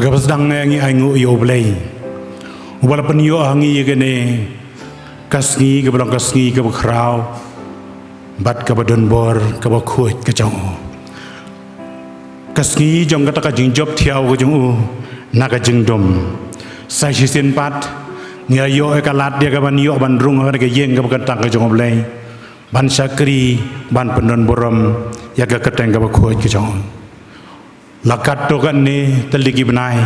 agak sedang ngi aingu yo blay walaupun yo angi gene kasngi ke belong kasngi ke bakrau bat ke badon bor ke bakhuit ke jong kasngi jong kata ka jing job thiau ke jong na ka jing dom sai sin pat ngia yo ka lat dia ka ban yo ban rung ka ke yeng ka bakatang ke jong blay ban sakri ban pendon borom ya ka keteng ka bakhuit ke jong lakat to kan ni teligi benai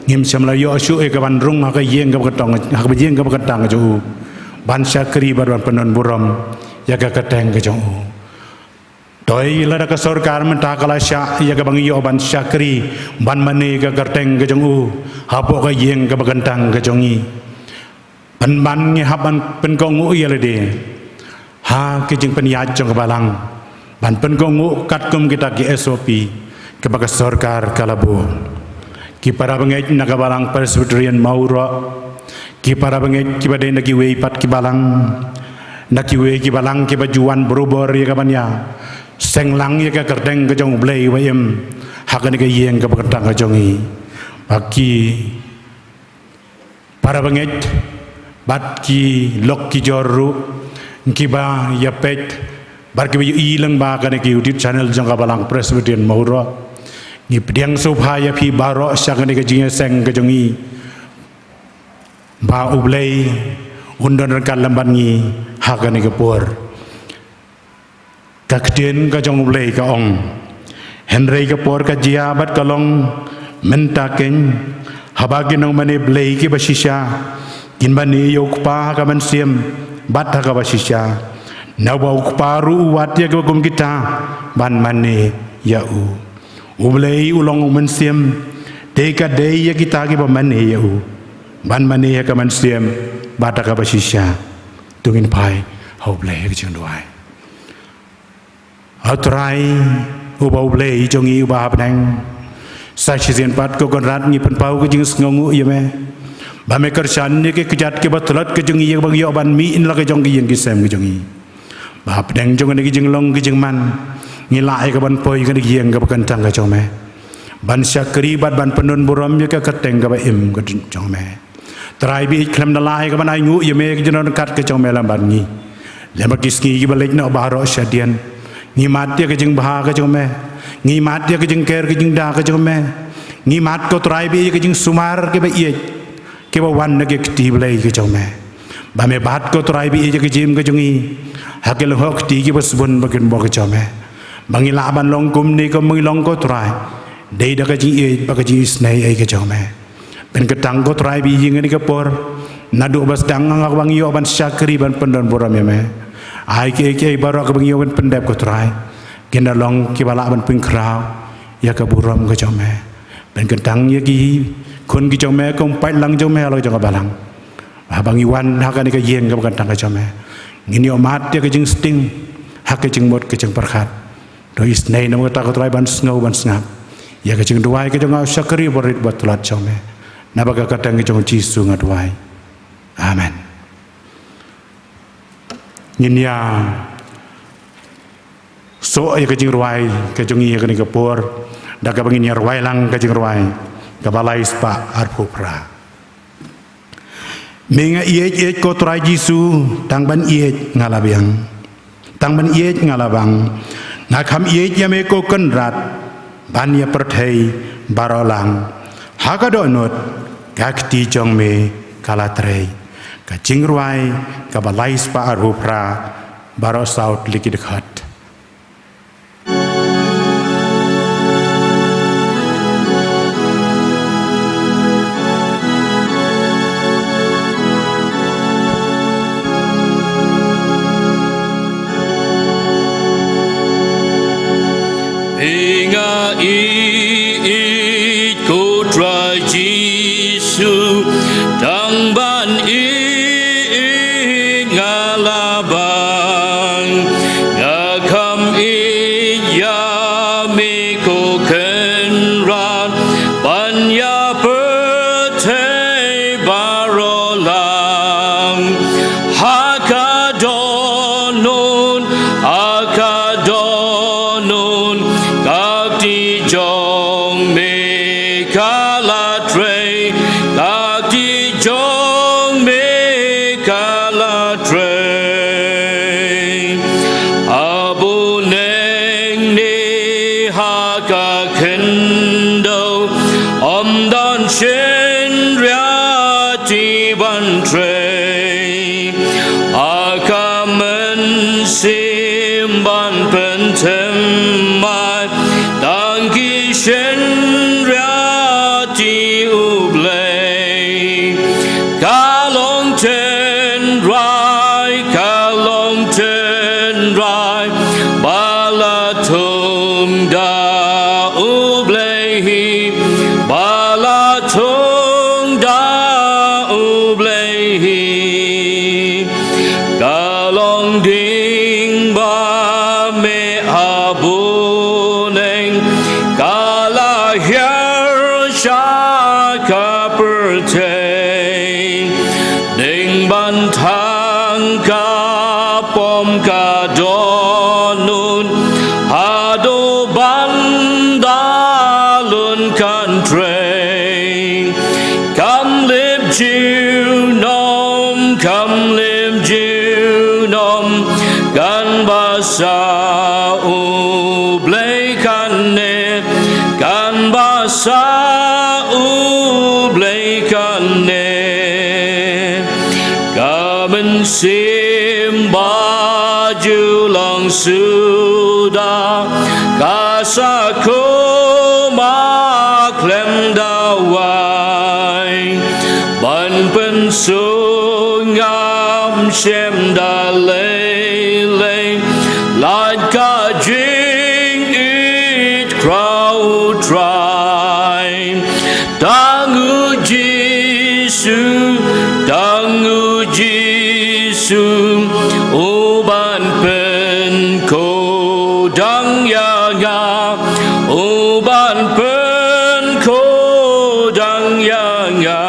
ngim samla yo asu e ka ban rung ka yeng ka bakatang ka yeng ka bakatang ke jong ban sakri ban pendon borom ya ka keteng ke jong doi lada ka sarkar menta kala sya ya ka bang yo ban sakri ban mane ka keteng ke jong hapo ka yeng ka bakatang ke jongi ban ngi haban pen ko ngu ya le de ha ke jing pen ya jong balang ban pen ko ngu kat kum kita ki SOP ke baka sarkar kalabu ki para bangej naga balang Presbyterian Mauro ki para bangej ki badai nagi wei pat ki balang naki wei ki balang ki bajuan berubor ya kaban ya senglang ya ka kerteng ke jong blay wayem hakan ke yeng ke bakatang ke jongi baki para bangej bat ki lok ki joru ki ba ya pet bar ki ilang ba kan ki YouTube channel jong ka balang Presbyterian Mauro ni pediang supaya pi baro syakan ke jinga seng ke jongi ba ublay undon kan lamban ni hakan ke por kakdien ka jong ublay ka ong Henry ke por ka jia bat kalong mentaken habagi nang mane blay ki basisya kin bani yok pa ka man siem bat ka basisya nawa ukparu wat ya gum kita ban mane ya ublay ulong man siem deka day ya kita ki ba mane ya ban mane ya ka man siem bat ka basisya tungin pai ublay ki jong duai atrai uba ublay jongi uba apnang sai chizin pat ko konrat ni penpau ke jing sngongu ye me ba me kersan ni ke kejat ke batulat ke jongi ye bang yo ban mi in la ke jongi yang kisem ke jongi ba apnang jong ni ke jing long ke jing man ni lai ke ban poi ke ni yang ke bakantang ke jong me ban syakri bat ban penun buram ye ke keteng ke ba im ke jong me trai bi klam na lai ke ban ai ngu ye me ke jong kat ke jong me lam ban ni le ma kiski ke balik na ba ro syadian ngi mat dia ke jeng bah ke jeng me ngi mat dia ke jeng ker ke jeng da ke jeng me ngi mat ko trai bi ke jeng sumar ke ba ye ke ba wan ke ti blai ke jeng me ba me bat ko trai bi ke jim ke jeng i hakel hok ti ke bas bun ba ken bo ke jeng me bangi la ban long kum ni ko mui long ko trai dei da ke jeng i ba ke jeng snai ai ke jeng me ben ke tang ko trai bi jeng ni ke por nadu bas dang ngak bang yo ban syakri ban pendon boram ya me ai ke baru ke bengi wen pendep ko trai kena long ki bala ban ping krau ya ka buram ke jome ben kentang ya ki kun ki jome kong pai lang jome lo jong balang ha bangi wan ha ka ni ka yen ka kentang ke jome ngini omat ya ke jing sting ha ke jing mot ke jing perkhat do is nei nam ta ko trai ban sngo ban snap ya ke jing duai ke jong syakri borit bat lat jome na ba ka katang ke jong jisu ngadwai amen nginya so ya kajing ruai kajungi ya kani kapur da ka bangin ya ruai lang kajing ruai ka balai spa arpupra menga iye ko trai jisu tang ban iye ngalabiang tang ban iye ngalabang na kham iye ya me ko kanrat ban ya perthai barolang haga do not kakti jong me kalatrei ka jingruai ka balai spa arupra baro saut likid khat inga i ko trai jisu tang ban i ngalabang trong mê ca la tre abu neng ni ha ca khen đâu om đan trên ra ti ban tre a ca men sim ban pen tem mai đang ki trên ra ti u blei ca long ten rai ba la thum da u blei ba la thum da u blei ca long ding ba me abu neng ca la hiar sha ca per te ding ban thang ca pom ca donun ado ban da lun kan train come live you nom gan ba sa u blei kan ne gan ba sa u blei kan ne kamen sim ba ju long su da ka sa ko ma klem da wai ban pen su ngam xem da lei like ka jing it crowd try dang u Giêsu o ban pen ko dang ya nga o ban pen ko dang ya nga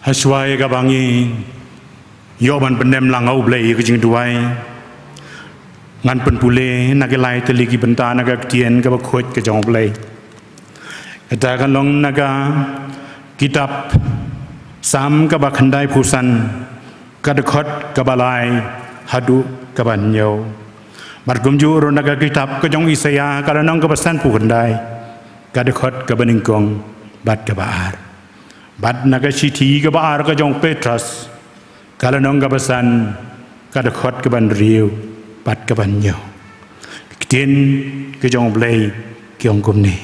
Haswai ka bangi yo ban pendem langau blei ke jing duai ngan pen pule nagelai teligi benta naga tien ka bakhot ke jong blei eta kan long naga kitab sam ka bakhandai phusan ka dekhot ka balai hadu ka banyo bar gumju ro naga kitab ka jong Isaya ka nong ka basan pukhandai ka dekhot ka baningkong bat ka baar bat naga chithi ka baar ka jong Petrus kalau nong kabasan kada khot kaban riu pat kaban nyo kiten ke jong blei kyong kum ni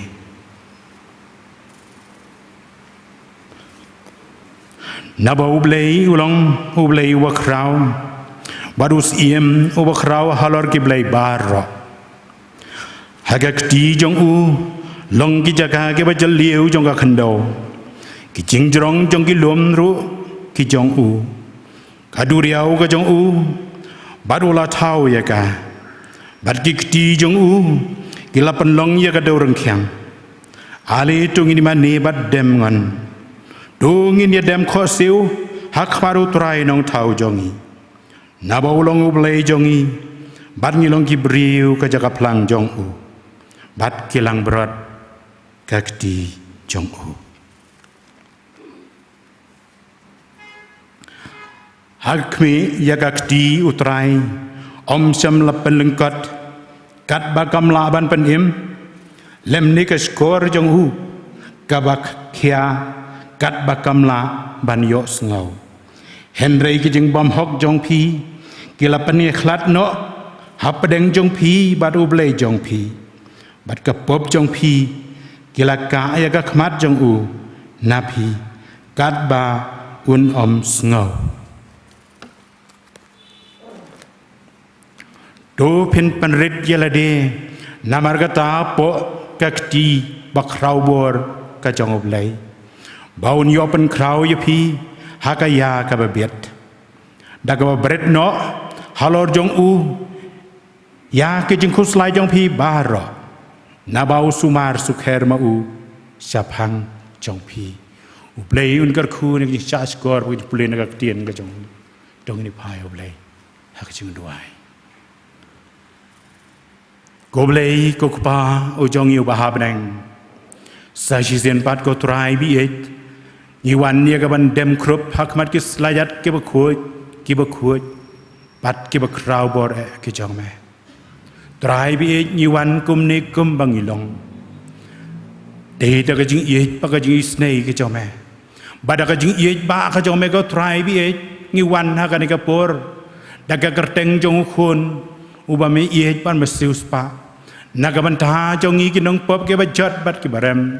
naba ublei ulong ublei wa kraw barus iem uba kraw halor ki blei bar hagak ti jong u long ki jaga ke ba jal liu jong ka khando ki jing jrong jong ki lom ru ki jong u kaduriau ka jong u badula thau ya ka bad ki ti jong u kila penlong ya ka dorang khyang ali tung ini mani bad dem ngan dungin ya dem kho siu hak paru trai nong thau jongi naba ulong u blei jongi bad ngilong ki briu ka jaka plang jong u bad kilang berat ka ti jong u Hakmi yagakti utrai om sam lapen lengkat kat bakam laban penim lem ni ke skor jong hu kabak khia kat bakam la ban yo sngau henrei ki jing bom hok jong phi kila pani khlat no hapdeng jong phi bat ublei jong phi bat ka pop jong phi kila ka yaga khmat jong u na phi kat ba un om sngau do pin penrit yelade namargata po kakti bakrau bor ka jong oblei baun yo pen krau ye phi hakaya ka babet daga bret no halor jong u ya ke jing khuslai jong phi baro na bau sumar sukher ma u saphang jong phi play un kar khu ni charge kor bu play na ka tien ka jong dong ni pai play ha ka jing duai ko play ko pa o jong yu ba ha bang sa chi sen pat ko try bi et ni wan ni ka ban dem krup hak mat ki slayat ki ba khoi pat ki ba kraw bor ki jong me try bi et ni wan kum ni kum bang ni long để ta cái chuyện gì ba cái chuyện này cái cho mẹ ba đã cái chuyện gì ba cái cho mẹ có try bi et ni wan ha cái này cái por đã cái kerteng trong khuôn uba me et ban mà siêu spa na cái ban ta trong ni cái nông pop cái ba jot bat cái barem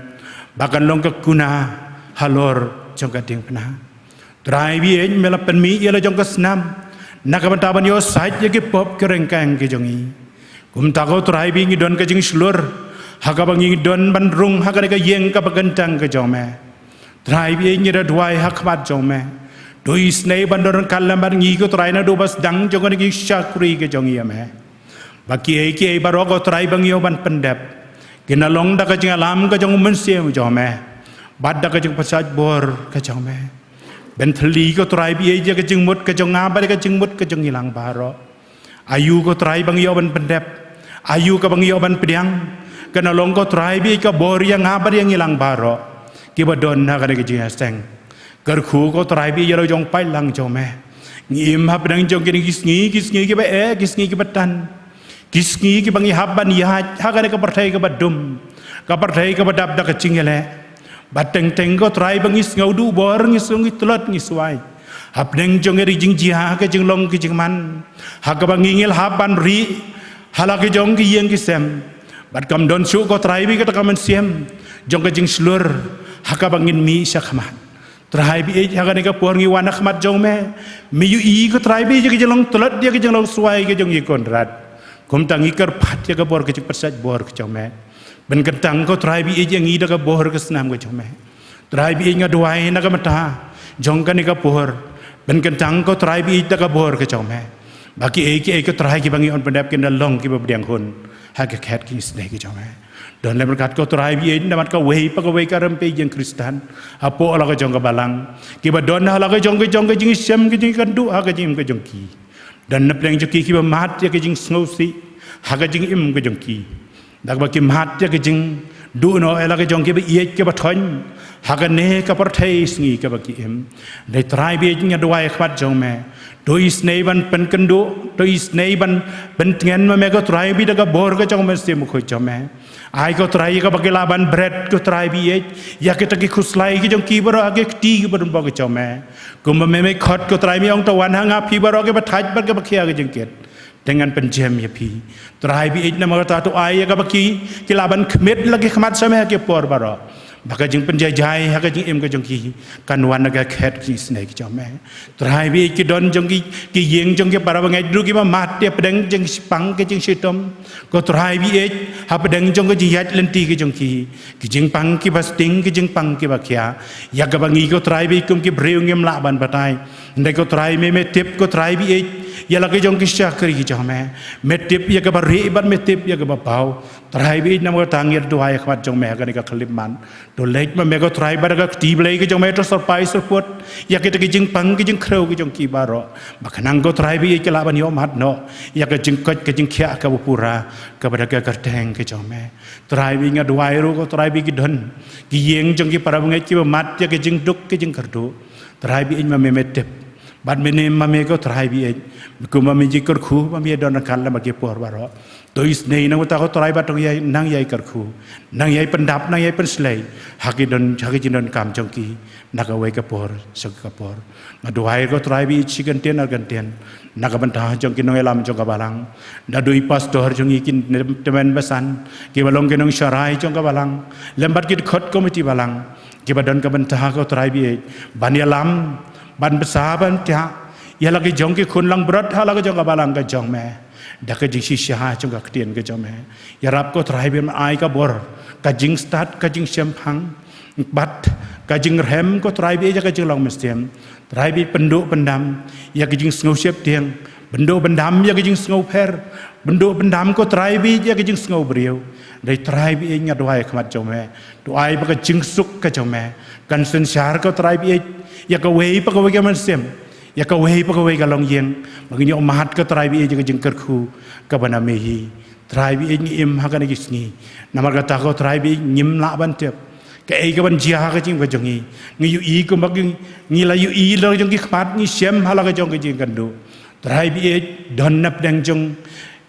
bahkan long ke kuna halor trong cái tiếng pena try bi et me la pen mi ia la trong cái snam na cái ban ta ban yo site cái pop cái reng kang cái trong ni kum ta ko try bi ni don cái chuyện slur haka bangi don ban rung haka ka yeng ka bagantang ka jome try bi ni da dwai hakmat jome doi snei ban don kalam ban ngi ko try na do bas dang jong ni shakri ka jong ya me baki ai ki baro ko try bang yo ban pendap kina long da ka jing alam ka jong men siem jome bad da ka jing pasaj bor ka jome ben thli ko try bi ai ka jing mut ka jong nga ba ka jing mut ka jong hilang baro ayu ko try bang yo ban pendap ayu ka bang yo ban pediang kena long ko try bi ka bor yang ngabar yang hilang baro ki badon na kana ki jing seng kar khu ko try bi yalo jong pai lang jome ngim hab dang jong kisngi ki ba kisngi ki batan kisngi ki bangi haban ya ha kana ka parthai ka badum ka parthai ka badap da ka chingele bateng teng ko try bangi ngau du bor ngi sungi tulot ngi suai hab dang jong ri jing ji ha ka jing long ki jing man ha ka bangi ngil haban ri halaki jong ki yeng ki sem bat kam don su ko try bi ka kam siem jong ka jing slur haka bangin mi sakmat try bi e haka ne ka por ngi wan khmat jong me mi yu i ko try bi je long tolat dia ke long suai ke jong i konrat kum tangi kar phat ya ka bor ke persat bor ke jong me ben kentang ko try bi e je ngi da ka bor ke snam ke jong me try bi nga duai na ka mata jong ka ne ka por ben kentang ko try bi da ka bor ke jong me baki e ko try ki bangi on pendap ke na long ki ba diang hun hak ket ki snai ki jome don le berkat ko try bi en damat ka wei pa ka wei ka rampe jeng kristan apo ala ka jong ka balang ki ba don ala ka jong jing sem ki jing kan du ha ka jing ka jong ki dan nep leng ki ba mat ya ka jing snow si ha ka jing im ka jong ki dak ba ki mat ya ka jing du no ala ka jong ki ba ye ki ba thon ha ka ne ka par thai sngi ka ba ki im dai try bi jing ya duai khwat jong me doi snei ban pen kendo doi snei ban ben ngen ma me ko try bi da ka bor ka jong me se mu kho jome ai ko try ka ba ke la ban bread ko try bi ye ya ke ta ki khuslai ki jong ki baro age ti ki ban ba ko jome ko ma me khot ko try mi ong ta wan ha nga phi baro ke ba thaj ban ke ba khia ke jeng ket dengan penjem ya pi try bi na ma ta to ai ka ba ki la ban khmet la ke khmat sa me ke por baro baka jing penjajai haka jing em ka jong ki kan wan ga khet ki snai ki jome try bi ki don jong ki yeng jong ki para bangai dru ki ma mat te pedeng jing sipang ke jing sitom ko try bi e ha pedeng jong ki yat lenti ki jong ki jing pang ki basting ki jing pang ki ba kya ya ga bangi ko try bi kum ki breu ngem la ban batai ndai ko try me tip ko try bi e ya la ki jong ki shakri ki jome me tip ya ga ba re ban me tip ya ga ba pau try bi na mo tangir do hai khwat jong me ga ni ka khlip man to lek ma me ko try ba ga ti blai ki jong me to surprise report ya ki jing pang ki jing khreu ki jong ki baro ba khanang ko try bi ki la ban yo mat no ya ka jing kot ka jing khya ka pura ka ba ga karteng ki jong me try bi nga duai ru ko try bi ki don ki yeng jong ki para ngai ki ba mat ya ki jing duk ki jing kardu try bi ma me tip bad me ne ma me ko try bi ko ma me ji kor khu ma me don kan la ma ki por baro to is nei na ta ko try ba tong yai nang yai kar khu nang yai pendap nang yai pen slai haki don kam jong ki na ka wei ka por sok ka por ma duai ko try bi chi kan ten ar kan ten na ka ban ta jong ki nong elam jong ka balang na dui pastor jong ki temen basan ki balong ki nong sharai jong ka balang lembat ki khot komiti balang ki ba don ka ban ta ko try bi ban ya lam ban basa ban ta ya lagi jong ki khun lang brat ha lagi jong ka balang ka jong me dak jing shisha jong ka tien ka jong me ya rap ko try bi ai ka bor ka jing start ka jing sempang bat ka jing rem ko try bi ja ka jing long mestem try bi penduk pendam ya ka jing snau siap tiang bendo bendam ya ke jing sengau per bendo bendam ko trai bi ya ke jing sengau beriau dai trai bi nya doai khamat jome doai ba ke jing suk ke jome kan sen syar ko trai bi ya ka wei pa ko ke man sem ya ka wei pa ko wei ka long yen bagi nyo mahat ko trai bi ya ke jing kerku ka bana mehi trai bi ni im ha ka ni gisni namar ka ta ko trai bi nyim la ban tep ke ai ka ban jia ka jing ka jongi ngi yu i ko mag ngi la yu i lo jong ki khamat ni sem hala ka jong ke jing kan do trai bi don nap dang jong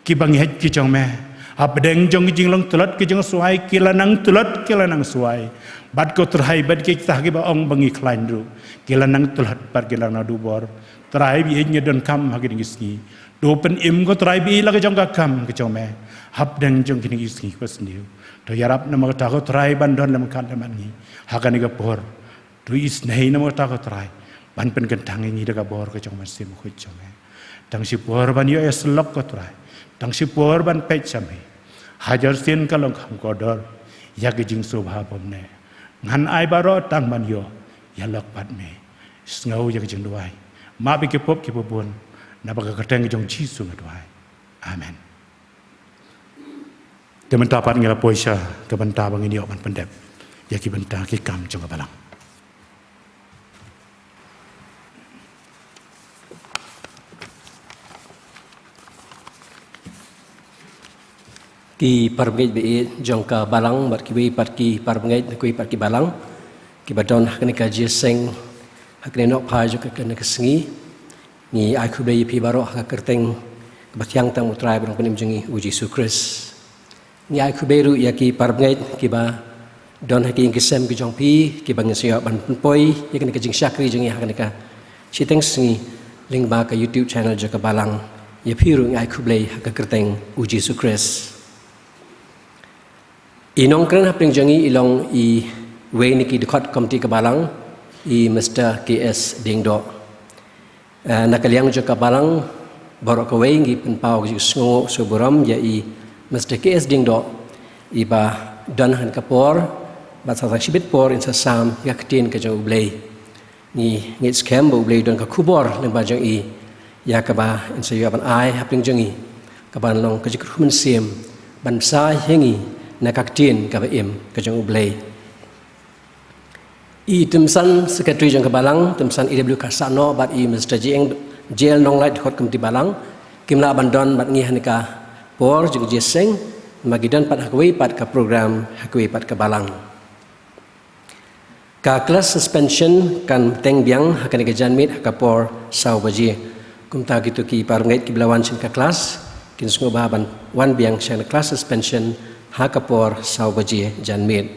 ki bang het ki jong me ap dang jong ki jing long tulat ki jong suai ki lanang tulat ki lanang suai bat ko trai bat ki tah ki ba ong bangi klain ru ki lanang tulat par ki lanang du bor trai bi nya don kam ha ki ngi do pen im ko trai bi la ka jong ka kam ki jong me hap dang jong ki ngi ko sniu to yarap na ma ta ko trai ban don lam kan man ni ha ka ni ka bor tu is nei na ma ta ko trai ban pen kan tang ni da ka bor ka jong ma sim ko jong me tang si por ban yo es lok ko trai tang si por ban pe chame hajar sin ka long kham ko dor ya ke jing so bha pom ne ngan ai baro tang man yo ya lok pat me ngau ya ke jing duai ma bi ke pop ki pobon na ba ka tang jong chi su duai amen ke menta pat ngela poisa ke benta bang ini ban pendep ya ki benta ki kam jong balang ki parbengai be jongka balang bar ki be par ki parbengai ko par ki balang ki badon hakne ka jeseng hakne nok pha jo ka kene kesengi ni ai khu be pi baro ha kerteng batyang tang utrai brong penim jengi uji sukris ni ai khu be ru ya ki parbengai ki ba don haki ngisem ki jong pi ki bang sia ban poi ya kene ka jing syakri jengi hakne ka siteng sengi ling ba ka YouTube channel jo ka balang ya pi ru ai khu be ha kerteng uji sukris inong kren hapring jangi ilong I we niki dekat komiti kebalang I Mr. KS Dingdo nakaliang jo kebalang borok ke we ngi penpau ji sngo soburam ya I Mr. KS Dingdo I ba dan han kapor ba sa sibit por in sam ya ketin ke jo blay ni ngit scam bo blay don ka kubor leng ba jang I ya ka ba in sa ban ai hapring jangi ka ban long ka ji khumen sim ban sa hengi nakaktin ka im ka jong ublay I temsan secretary jong ka balang temsan IW Kasano bat I Mr. Jel nong light hot komiti balang kimla bandon bat ngi hanika por jong jeseng magidan pat hakwe pat ka program hakwe pat ka balang ka class suspension kan teng biang hakan ka janmit ka por sau baji kumta gitu ki parnget ki blawan sin ka class kin sungo baban wan biang shan class suspension hakapor sau baji janmit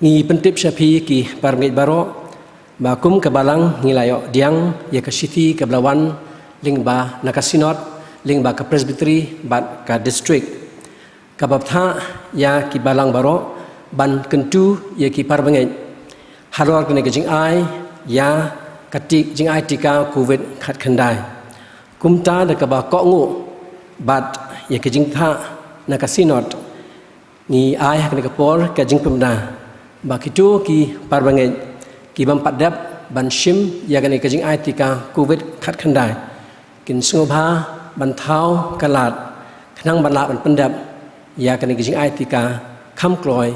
ni pentip syapi ki parmit baro bakum kebalang ngilayo diang ya ke city ke belawan ling ba nakasinot ling ba ke presbytery bat ka district kababtha ya ki balang baro ban kentu ya ki parbangai haror kene ke jing ai ya katik jing ai tika covid khat khandai kumta de ka ba ko ngu bat ya ke jing tha na kasinot ni ai hak ne kapor ka jing pemda ba kitu ki parbangai ki bam padap ban shim ya ke jing ai tika covid khat khandai kin sngobha ban thau kalat khnang ban la ban pendap ya ke jing ai tika kham kloi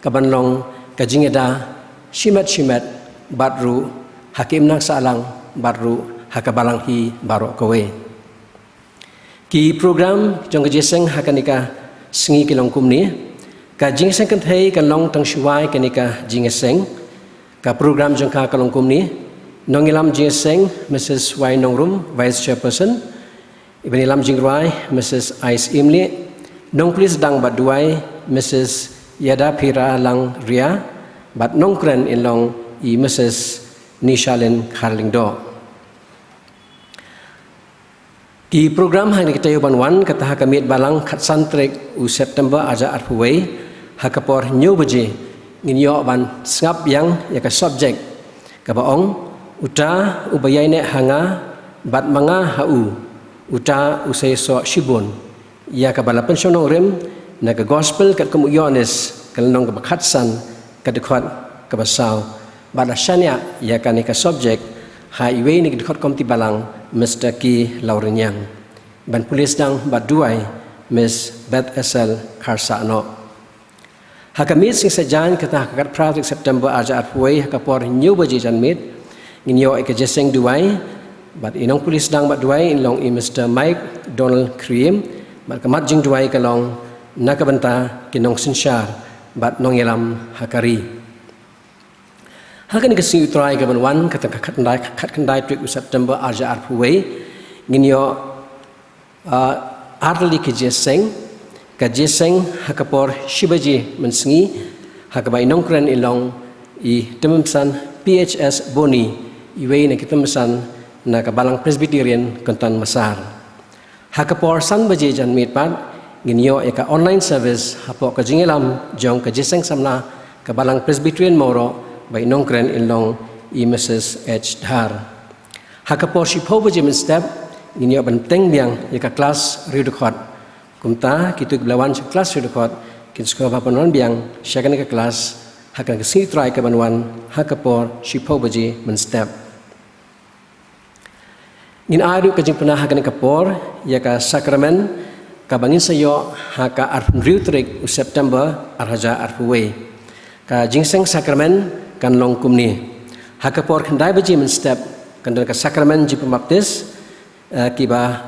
ka ban long ka jing eda shimat batru hakim nak salang batru hakabalang hi baro kowe ki program jong ka jeseng hakanika sengi kilong kumni ka jingseng kan thei kan long tang shuai kanika jingeseng ka program jong ka kalong kumni nongilam jingeseng Mrs. Wai Nongrum Vice Chairperson ibanilam jingrai Mrs. Ais Imli nong please dang baduai Mrs. Yada Pira Lang Ria bat nongkren ilong I Mrs. Nishalin Kharlingdo Ki program hang kita yuban wan kata hakamit balang khat santrek u September aja arpuwei hakapor new baje nginyo ban sngap yang ya ka subject ka baong uta ubayai ne hanga bat manga hau uta usai so shibun ya ka balapan sonong rem na ka gospel kat kum yones kalnong ka bakhatsan ka dekhat ka basau bala shanya ya ka ni ka subject highway ni dekat kom ti balang Mr. Ki Laurinyang ban polis dang baduai Miss Beth SL Karsano hakamit sing sajan kata hakat pratik September aja arpuai hakapor new baji janmit nginyo ke jeseng duai bat inong polis dang baduai inlong Mr. Mike Donald Cream bat kamat jing duai kalong nakabanta kinong sinsyar bat nong yelam hakari hakan kasi utrai ka banwan kata kat kendai trik September arja arpuai nginyo arli ke jeseng hakapor shibaji mensengi hakabai nongkren ilong i tememsan PHS Boni iwei na kitemsan na kabalang Presbyterian Kontan Masar hakapor san baje jan mitpat nginyo eka online service hapo ka jingilam jong ka jeseng samna kabalang Presbyterian Moro bai nongkren ilong i Mrs. H. Dhar hakapor shipo baje men step nginyo benteng biang eka kelas ridukot kumta kitu belawan kelas ridukot kin sekolah papanon biang syakan ke kelas hakan ke sini try ke banwan hakapor shipo baje men step ngin aru ka jing pernah hakan ke por ya ka sakramen ka bangin sayo haka arfun riutrik September arhaja arfuwe ka jingseng sakramen kan long kumni hakapor kendai baje men step kan ka sakramen ji pembaptis kiba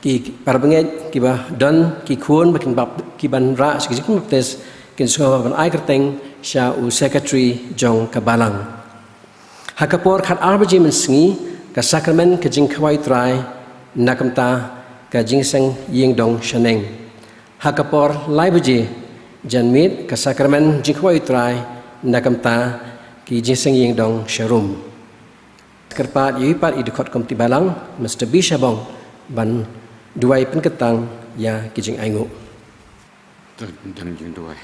ki parbenget kiba don ki kun bakin bab kiban ra sikit pembaptis kin so ban ai kerteng sha u secretary jong kabalang hakapor khat arbaji men sengi ka sakramen ka jing khwai trai nakamta ka jingseng ying dong shaneng hakapor laibaji janmit ka sakramen jing khwai trai nakamta ki jingseng ying dong sharum kerpat yuipat idukot komti balang Mr. B Shabong ban duai penketang ya kijing aingu dan jing duai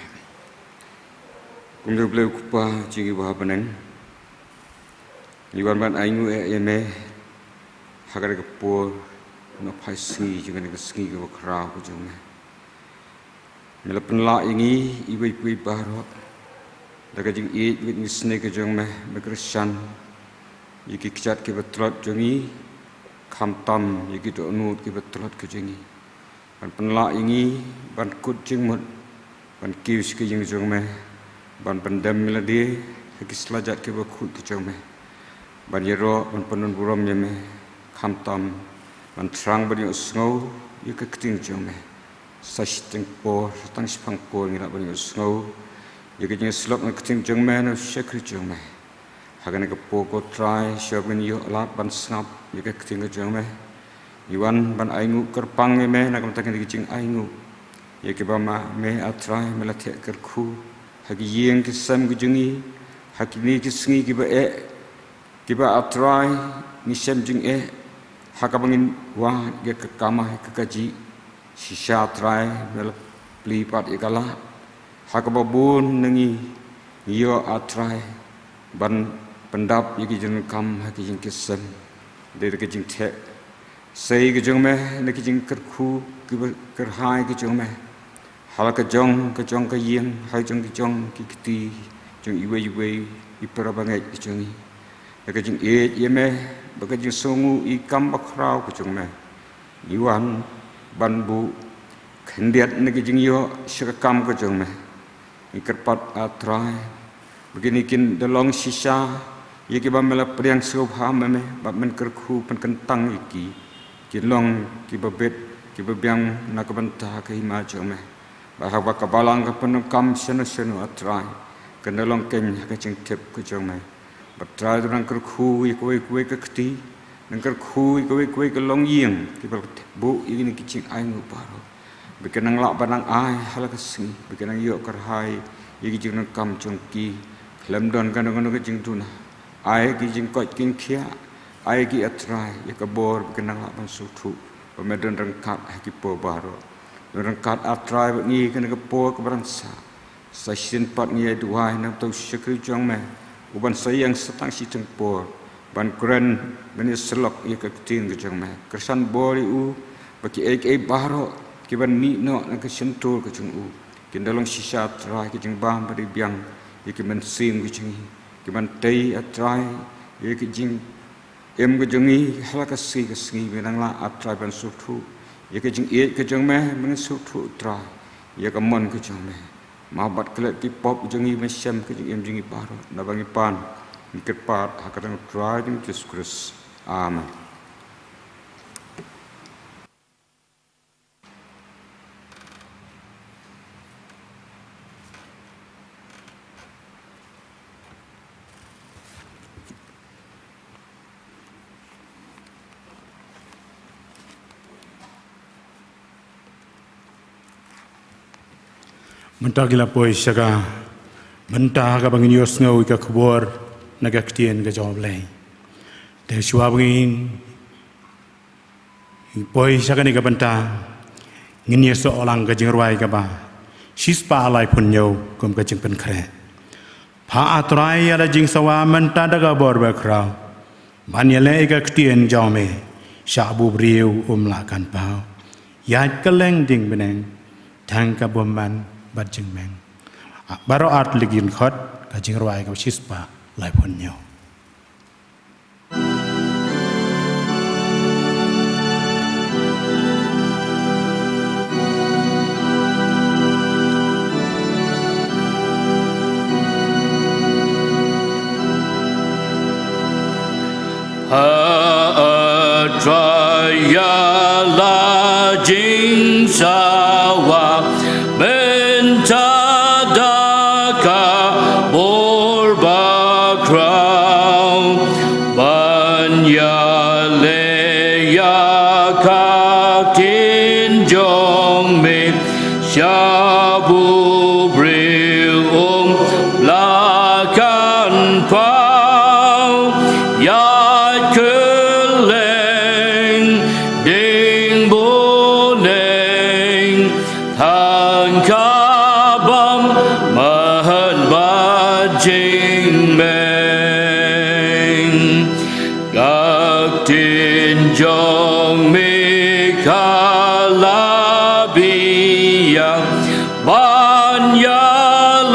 kumdu bleu kupa jingi bah peneng Iwan ban aingu eme hagar ke por no pai singi jangan ke singi ke bakra ku jome mela penla ingi ibai baro daga jing it wit misne ke jome bekreshan yiki kichat ke betrot jongi khamtam yiki do nut ke betrot ke jongi ban penla ingi ban kut jing mut ban kius ke jing jome ban pendam meladi yiki selajat ke bakut ke jome ban yero ban penun buram yeme khamtam ban trang ban yo sngo yiki keting jome sashteng por tang spang por ngira ban yo sngo yiki jing slok na keting jome no shekri jome hagan ke poko try shabin yo lat ban snap yeke keting jome iwan ban aingu kerpang me na kam takin jing aingu yeke ba ma me atrai melathe kerku hagi yeng ke sam gujungi hakini ke sngi ke ba kiba atrai ni sem jing hakabangin wa ge ke kama ke kaji shisha atrai mel plipat ikala hakababun nengi yo atrai ban pendap yiki jeng kam haki jeng kesem dari ke jeng tek sei ke jeng me ne ke jeng kerku kerhai ke jeng me hal ke jong ke yeng hai jeng ke jong ki kiti jeng iwe ipera bangai ke jeng ke jeng yeme baka jeng songu i kam bakrau ke jeng me iwan banbu kendiat ne ke jeng yo syakam ke jeng me ikerpat atrai begini kin dalong sisa yiki ba mela priang sobha meme ba men kerku pen kentang iki kilong ki babet ki babyang nakabanta ke hima jome ba hawa kabalang ka penukam seno atrai kendalong ken ka jing tip ku jome ba trai durang kerku ikoi ke kti nang kerku ikoi ke long ying ki ba bu ini ki jing ai nu baro bekenang lak banang ai hala kesing bekenang yo kerhai yiki jing kam jongki lemdon kadang-kadang ke jing tuna ai ki jing kot kin khia ai ki atrai ya kabor kenang ban sutu pemedon rengkat ki po baro rengkat atrai ni kan ke po ke bangsa sasin pat ni duai na tau syakri jong me uban sayang setang si tengpor ban kren ben selok ya ke ting ke jong me kersan bori u baki ai baro ki ban ni no na ke sentul ke jong u kindalong sisa atrai ki jing bam bari biang iki men sim ki jing ki man tei atrai iki jing em ke jengi hala ke sengi benang la atrai ban sutu ya ke jeng e ke jeng meh men sutu tra ya ke mon ke jeng meh mabat kelet ti pop jengi mesem ke jeng em jengi baro na bangi pan miket pat hakadang try dim Jesus Christ amen. Mentah gila poi syaga mentah ka bangin yos ngau ka kubor naga ktien ka jawab lai te shwa bangin poi syaga ni ka bentah ngin yeso olang ka jingruai ka ba shispa alai punyo kum ka jing pen kre pha atrai ala jing sawa mentah daga bor ba kra ban yale ka ktien jawme shabu briu la kan pau yat ka leng ding beneng thang ka bomman bat jing meng baro art ligin khot ka jing rwai ka chispa lai phon nyo Traya la jing sawa mentadaka borba crown banya leya kakin jong me shabu brium lakan pau ya Jong mi kalabia banya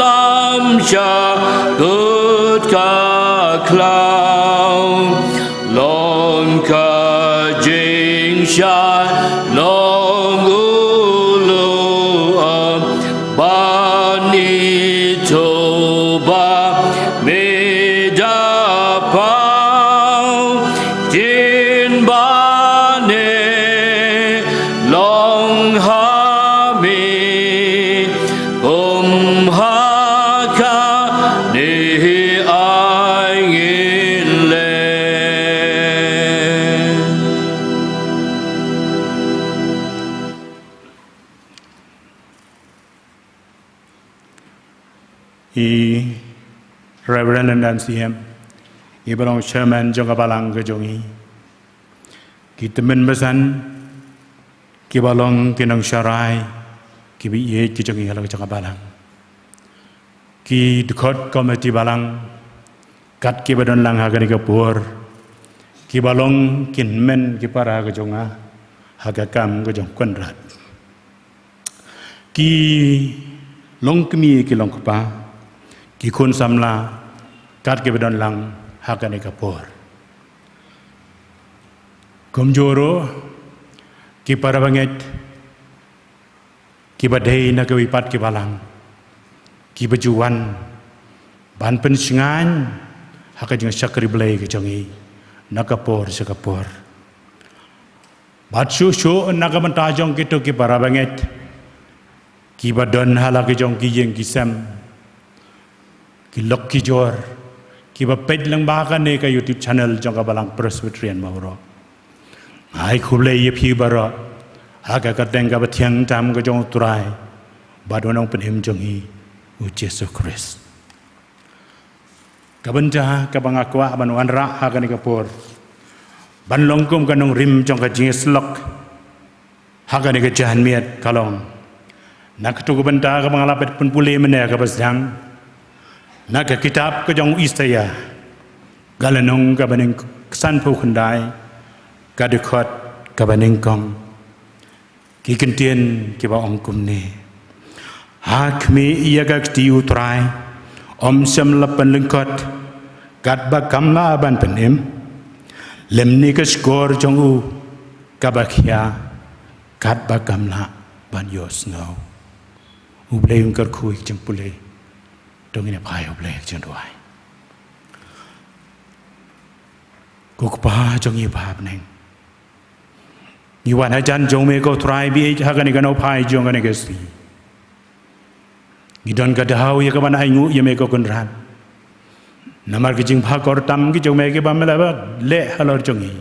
lam sha good ka clown long ka jing sha long ulu bani toba me da pau jin Reverend and NCM ibarong chairman jong abalang ke jongi kita menbesan kibalong kinang syarai kibi ye ki jongi halang jong abalang ki dekot komiti balang kat ki badon lang hagani ke pur kibalong kinmen ki para ke jonga hagakam ke jong konrat ki long kemi ki long kpa ki kun samla kat ke bedon lang hakane kapor komjoro ki para banget ki badai na ke wipat ki balang ki bajuan ban pensingan haka jeng syakri blai ke jongi nakapor sakapor bat shu naga mentajong kitu ki para banget ki badon hala ke jong ki jeng kisam ki lok ki jor ki ba pet lang ba ne ka YouTube channel jong ka balang Presbyterian mawro ai khuble ye phi baro ha ka teng ka ba thiang tam ka jong turai ba donong pen him jong hi u Jesus Christ ka banja ka bang akwa ban wan ra ha ka ni ka por ban long kum ka nong rim jong ka jing slok ha ka ni ka jahan miat kalong nak tu ka banta ka bang lapet pun pule mene ka basdang nak kitab ke jong Isaya galanong ka baning san phu khandai ka dekot ka baning kong ki kentien ki ba ong kum ne hak me iya ka ti utrai om sam lapan lengkot kat ba kamla ban penem lem ni ke skor jong u kabakia kat bagamla ban yos ngau u ble yung kar khu ik jeng pule dong ina pai ble jeng duai ko pa jong i bab neng ni wan ajan jong me ko try bi ha kan no pai jong kan ke si ni don ka dau ya ka ban ai ngu ya me ko kun ran namar ke jing pha kor tam ki jong me ke ba me la ba le halor jong i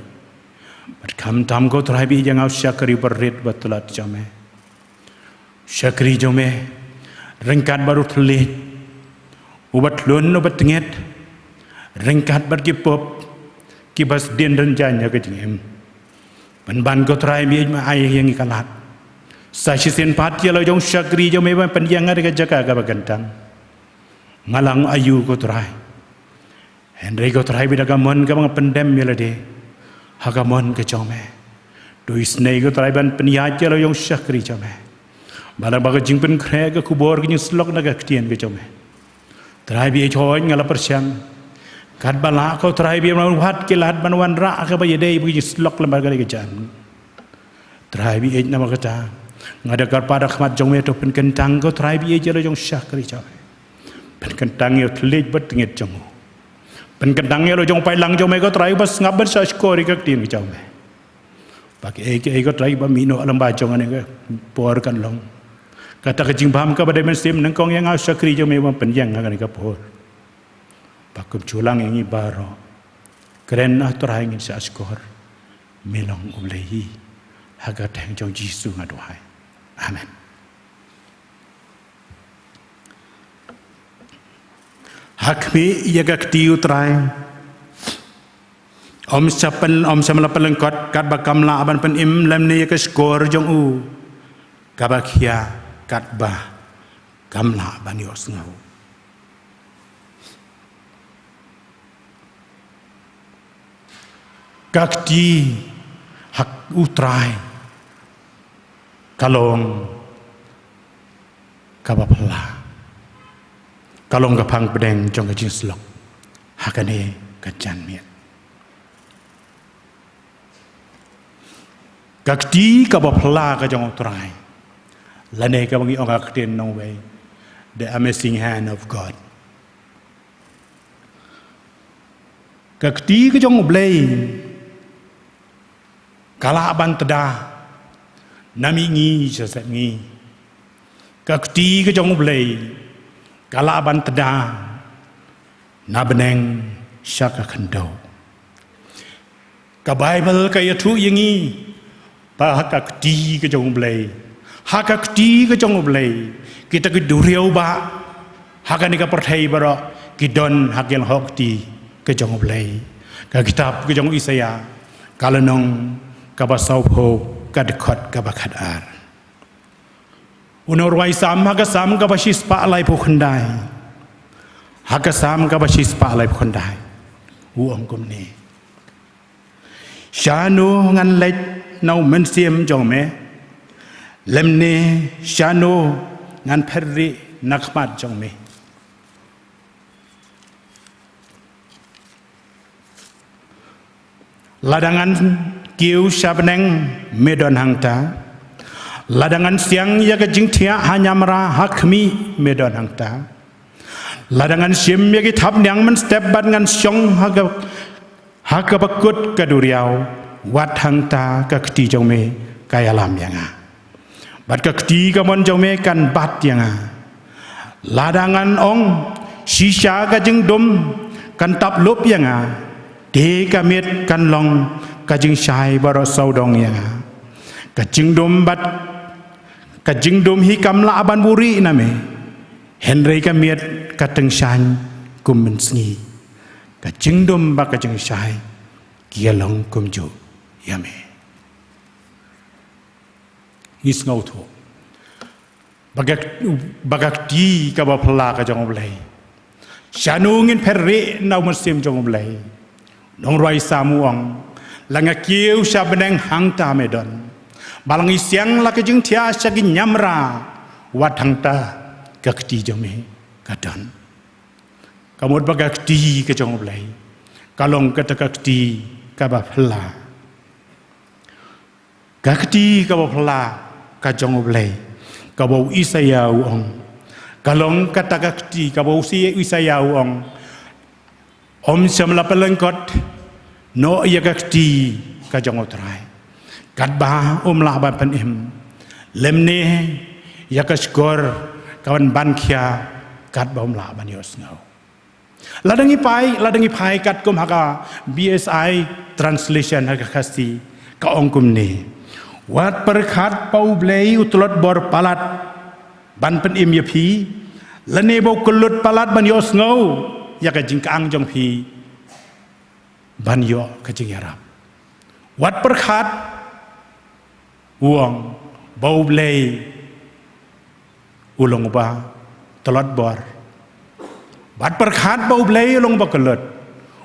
but kam tam ko try bi jang au syakri berit batulat jome syakri jome rengkat baru telit ubat lun ubat tenget rengkat bar ki pop ki bas den dan janya ke jing ban ko try bi ma ai yang ikalat sa sisen pat ya lo jong syakri jome ba pen yang ada ke jaga ka bagantang ngalang ayu ko try Henry ko try bi daga mon ka mga pendem melade hagamon ke jome do isnei ko try ban peniat ya lo jong syakri jome balang baga jing pen kre ka kubor ki slok naga ktien ke jome try bi choy ngala persyang kat bala ko try bi man wat ki lat ban wan ra ka ba yede bi slok lembar ka ke jan try bi ej nama kata ngada kar pada khmat jome to pen kentang ko try bi ej lo jong syakri jome pen kentang yo tlet bat nget jong pen kentang yo lo jong pai lang jome ko try bas ngabar sa skori ka ktien ke jome pakai ej ko try ba mino alam ba jong ane ka por kan long kata kejing paham ka badai mesim nengkong yang au syakri jome ba pen yang kan ka por pakum culang yang ibaro keren try ngin sa skor melong ulei haga teng jong jisu ngaduhai amen hakmi yaga ktiu try om sapan om samalapalang kot kat bakamla aban pen im lam ne yaga skor jong u kabakia kat ba kamla ban yos ngau kakti hak utrai kalong kabapala kalong kapang pedeng jong ka jislok hakane kajan miet kakti kabapala ka jong utrai lane ka bangi ong akten no way the amazing hand of God kakti ka jong blay kala aban tada nami ngi sesat ngi kakti ke jong blay kala aban tada na beneng syaka khando ka bible ka yathu yangi pa kakti ke jong blay hakakti ke jong blay kita ke duriau ba hakani ka perthai baro kidon hakil hokti ke jong blay ka kitab ke jong Isaya kalanong kabasau po kadkot kabakat ar unor wai sam hagasam kabasis pa alai po khandai hagasam kabasis pa alai po khandai uong kum ni shanu ngan lech nau men siem jong me lemne shanu ngan pherri nakmat jong me ladangan kiu syabneng medon hangta ladangan siang ya ke jingtia hanya mera hakmi medon hangta ladangan sim ya ke thap nyang men step ban ngan syong haga bakut kaduriau wat hangta ka kti jong me kaya lam yanga bat ka kti ka mon jong me kan bat yanga ladangan ong shisha ka jing dum kan tap lop yanga de ka met kan long kajing syai baro saudong ya kajing dom hikam la aban buri name Henry kamiet kateng shan kum mensngi kajing dom ba kajing syai kialong kum jo yame is ngau tho bagak di ka ba phla ka jong blai shanungin perre nau muslim jong blai dong roi samuang langa kiu syabneng hangta medon balang isyang la kejing tia syagi nyamra wat hangta kakti jome kadon kamot bagakti ke jong blai kalong kata kakti ka ba phla gakti ka ba phla ka jong oblei ka ba Isaya ong kalong kata gakti ka ba Isaya ong om sam la pelengkot no ya gakti ka jong otrai kat ba la ban pen im lemne ya ka skor kawan ban khia kat ba la ban yos ngau ladangi pai kat kum haka BSI translation haka khasti ka ongkum ni wat perkhat pau blei utlot bor palat ban pen im ya phi lane bo kulut palat ban yos ngau ya ka jingkang jong phi ban yo ka jing yarap wat perkhat uang bau blei ulong ba tolot bor bat perkhat bau blei ulong ba kelut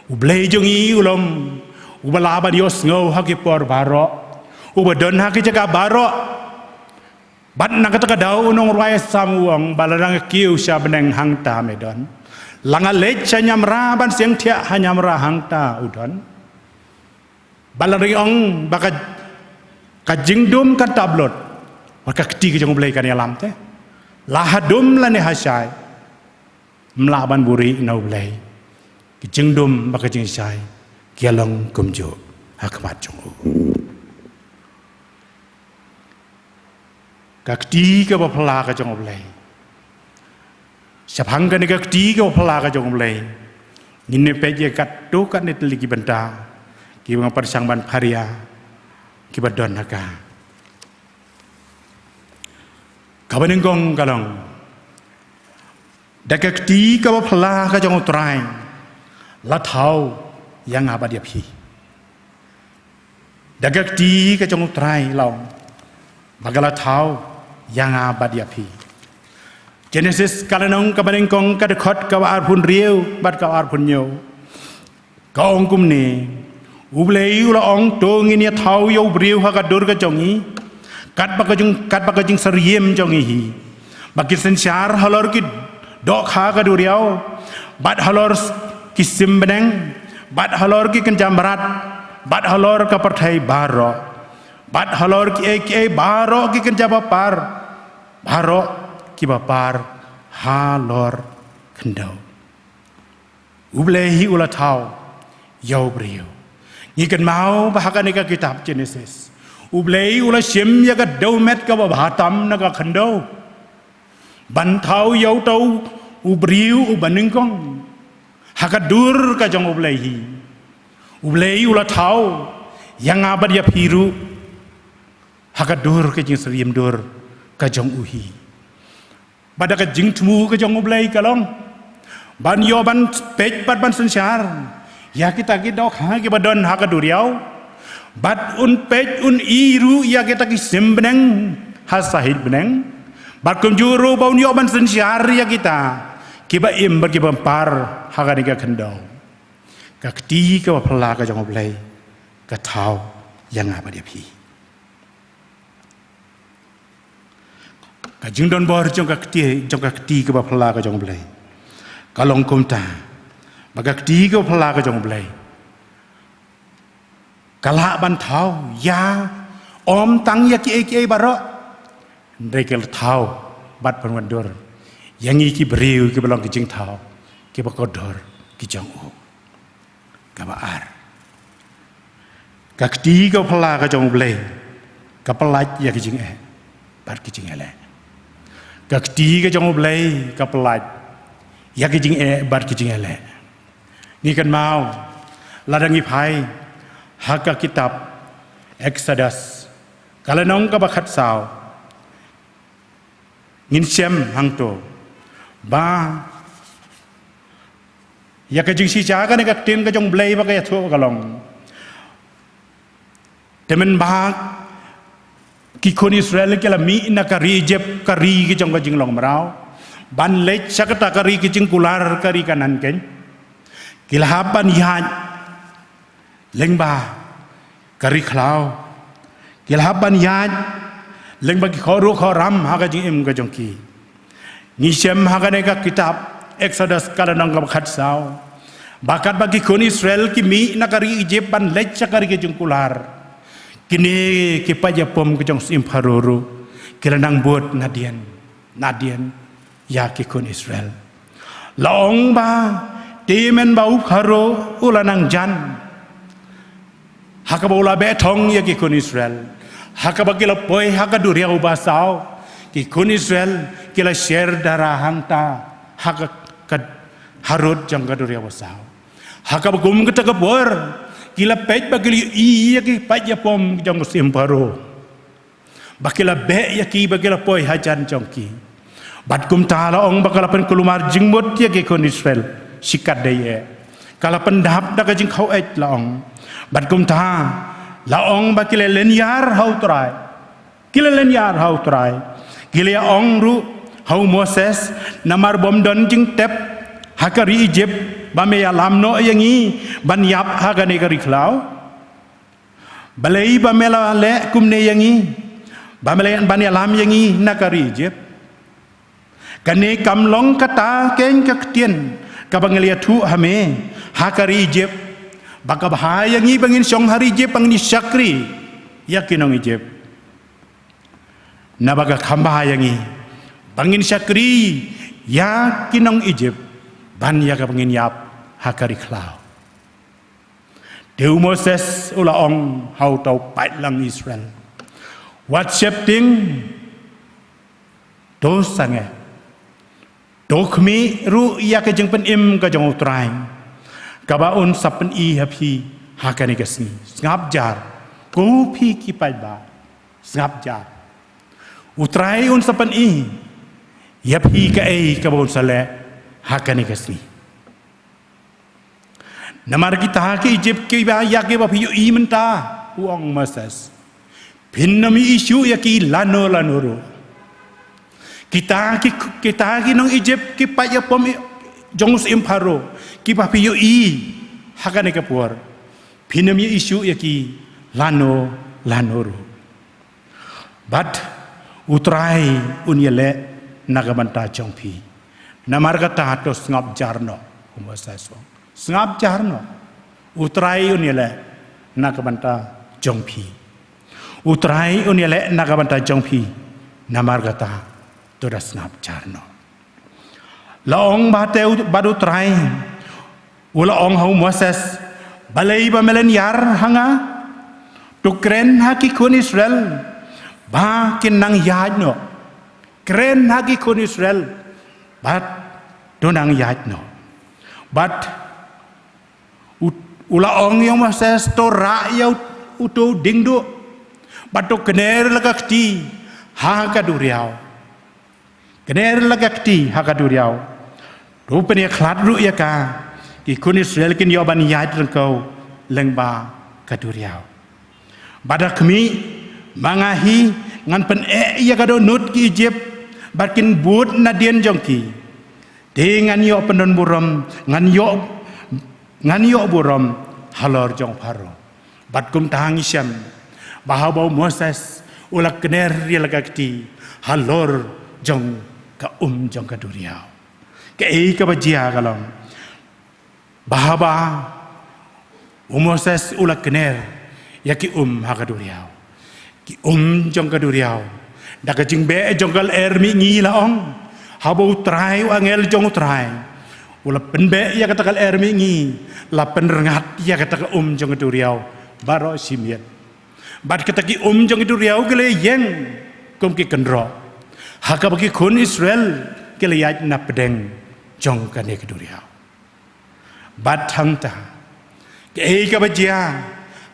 ublei jongi ulom ubala ban yos ngau haki por baro ubadon haki jaga baro bat nak kata dau unong ruai samuang balarang kiu sya beneng hangta medon langa lech nyamra ban siang tia hanyamra hangta udon balarang ong baka kajingdum kan tablot maka ketiga jong blei kan yalam te lahadum lane hasai melaban buri nau blei kajingdum baka jing sai kialong kumjo hakmat jong kakti ka bapla ka jong blei sapang kan kakti ka bapla ka jong blei ninne peje kat tu kan net ligi benta ki bang persang ban pharia ki badon haka kabaneng gong kalong dakakti ka bapla ka jong trai la thau yang abadia phi dakakti ka jong trai long bagala thau yang abadia phi Genesis kalanong kabaneng kong kadekot ka ar pun riu bat ka ar pun nyo ka ong kum ni ublei ula ong tong ini thau yo riu ha ka dur ka jongi kat ba ka jing sariem jongi hi bagi sensyar halor ki dok ha ka duriau bat halor ki simbeneng bat halor ki kenjamrat bat halor ka perthai baro bat halor ki baro ki kenjaba par baro ki bapar halor kendau ublehi ula thau yau brio ni kan mau bahakan ni ka kitab Genesis ublehi ula sim ya ka domet ka bahatam na ka kendau ban thau yau tau ubriu ubaningkong hakadur ka jong ublehi ula thau yang abad ya piru hakadur ka jing seriem dur ka jong uhi pada ka jing tmu ka jong ublehi kalong ban yo ban pej ban sensyar ya kita dok ha ki badon hakadur yau bat un pej un iru ya kita ki sembeneng hasahid beneng bat kum juru baun yo ban sensyar ya kita kiba im bagi bampar hagani ka kendau ka kti ka phla ka jong blai ka thau yang apa dia pi ka jing don bor jong ka kti ka phla ka jong blai ka long kum ta baga kti ka phla ka jong blai kala ban thau ya om tang ya ki baro rekel thau bat pan dur yang iki beriu ki belong ki jing thau ki bakodor ki jong u ka baar ka kti ka phla ka jong blei ka pelaj ya ki jing bat ki jing ele ka kti ka jong blei ka pelaj ya ki jing bat ki jing ele ni kan mau ladangi phai haka kitab Exodus kala nong ka bakhat sao ngin sem hang to ba ya ka jing si cha ka ne ka tin ka jong blei ba ka ya thu ka long temen ba ki kon Israel ke la mi na ka ri jep ka ri ki jong ka jing long marau ban le chakata ka ri ki jing kular ka ri kanan ken kilhaban yan lengba ka ri khlau kilhaban yan lengba ki khoru khoram ha ka jing im ka jong ki ni sem ha ka ne ka kitab Exodus kala nang ka khat sao Bakat bagi kon Israel ki mi nakari Egypt ban lech sakari ke jungkular. Kini ki paja pom ke jong sim Pharaoh kilanang buat nadian ya ki kon Israel. Laong ba temen bau Pharaoh ulanang jan. Hakabula betong ya ki kon Israel. Hakabagila poi hakaduria ubasau ki kon Israel kila share darah hanta hakak harut jang kaduria ubasau. Hakabagum kita kebor kila pej bagili iya ki pej pom jang sim Pharaoh. Bakila be ya ki bagila poi hajan jongki. Batkum taala ong bakala pen kulumar jingmut ya ki kon Israel sikat deye. Kala pendap daga jing khau et laong. Batkum ta laong bakile lenyar hau trai. Kila lenyar hau trai. Kila ong ru hau Moses namar bom don jing tep hakari Egypt bame ya lamno yangi ban yap hagane kari klau balai bamela le kumne yangi bamele ban ya lam yangi nakari Egypt kane kamlong kata ken kaktien kabangelia tu hame hakari Egypt bakabha yangi bangin song hari Egypt bangni syakri yakinong Egypt nabaga khamba yangi bangin syakri yakinong Egypt ban ya kapangin yap hakari klau. Deu Moses ulaong hau tau pai lang Israel. Wat shepting do sange. Do khmi ru ya ke jeng pen im ka jong utrai. Kabaun sapen i hapi hakani kasni. Ngap jar. Ko phi ki pai ba. Ngap jar. Utrai un sapen i. Yapi ka ei kabaun sale hakani kasni. Namar kita ke Egypt ke ba ya ke ba piyu i menta uang Moses. Pinnami isu ya ki lano ro. Kita ki nong Egypt ki pa ya pom jongus imparo ki ba piyu i hakani ka puar. Pinnami isu ya ki lano ro. But utrai unyele nagamanta jongpi. Namar kata to ngap jarno Moses. Sengap jarno utrai unyele nakabanta jongpi utrai unyele nakabanta jongpi namargata toda sengap jarno laong bate badu trai ulaong hau Moses balai bamelen yar hanga tukren haki kun Israel ba kinang yajno kren haki kun Israel bat donang yajno bat ulaong yang Moses to rakyat uto dingdo batok kener lagakti hakaduriau kener lagakti hakaduriau rupanya klat ru ya ka ki kun Israel kin yoban yat rengkau lengba kaduriau badak mi mangahi ngan pen ya kado nut ki Egypt bakin bud nadien jongki dengan yo pendon buram ngan yo buram halor jong Pharaoh batkum tang isyam bahabau Moses ulak kener dia lagakti halor jong ka jong kaduriau ke ei ka bajia kalong bahaba Moses ulak kener ya ki hakaduriau ki jong kaduriau daga jing be jonggal ermi ngi laong habau trai angel jong trai ula penbe ya katakal ermi ngi la penrengat ya kataka jong kaduriau baro simiet bat kataki jong kaduriau gele yeng kom ki kendro haka bagi kun Israel gele yat na pedeng jong kane kaduriau bat hangta ke ei ka bajia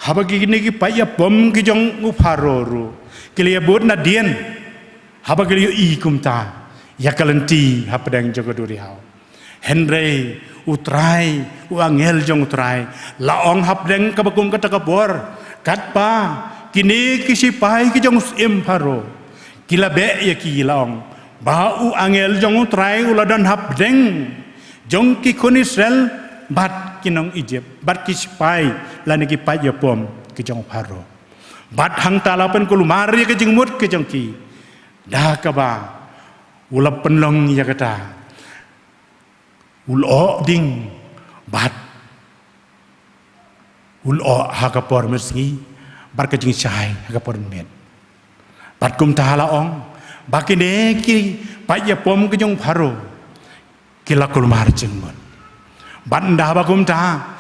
habagi ni ki paya bom ki jong Pharaoh gele bot na dien habagi i kumta ya kalenti hapedeng jong kaduriau Henry utrai uangel jong utrai laong hapdeng kabagum kata kabor katpa kini kisipai ki jong Pharaoh kila be ya ki laong ba uangel jong utrai uladan hapdeng jong ki kun Israel bat kinong Egypt bat kisipai lani ki pa ya pom ki jong Pharaoh bat hang talapen kulumari ki jing mut ki jong ki dah kaba ulap penlong ya kata ulo ding bat ulo hakapor mesngi bar ka jing chai hakapor met bat kum ta la ong bakine ki pa ya pom ka jong pharo kila kul mar jengmon ban da ba kum ta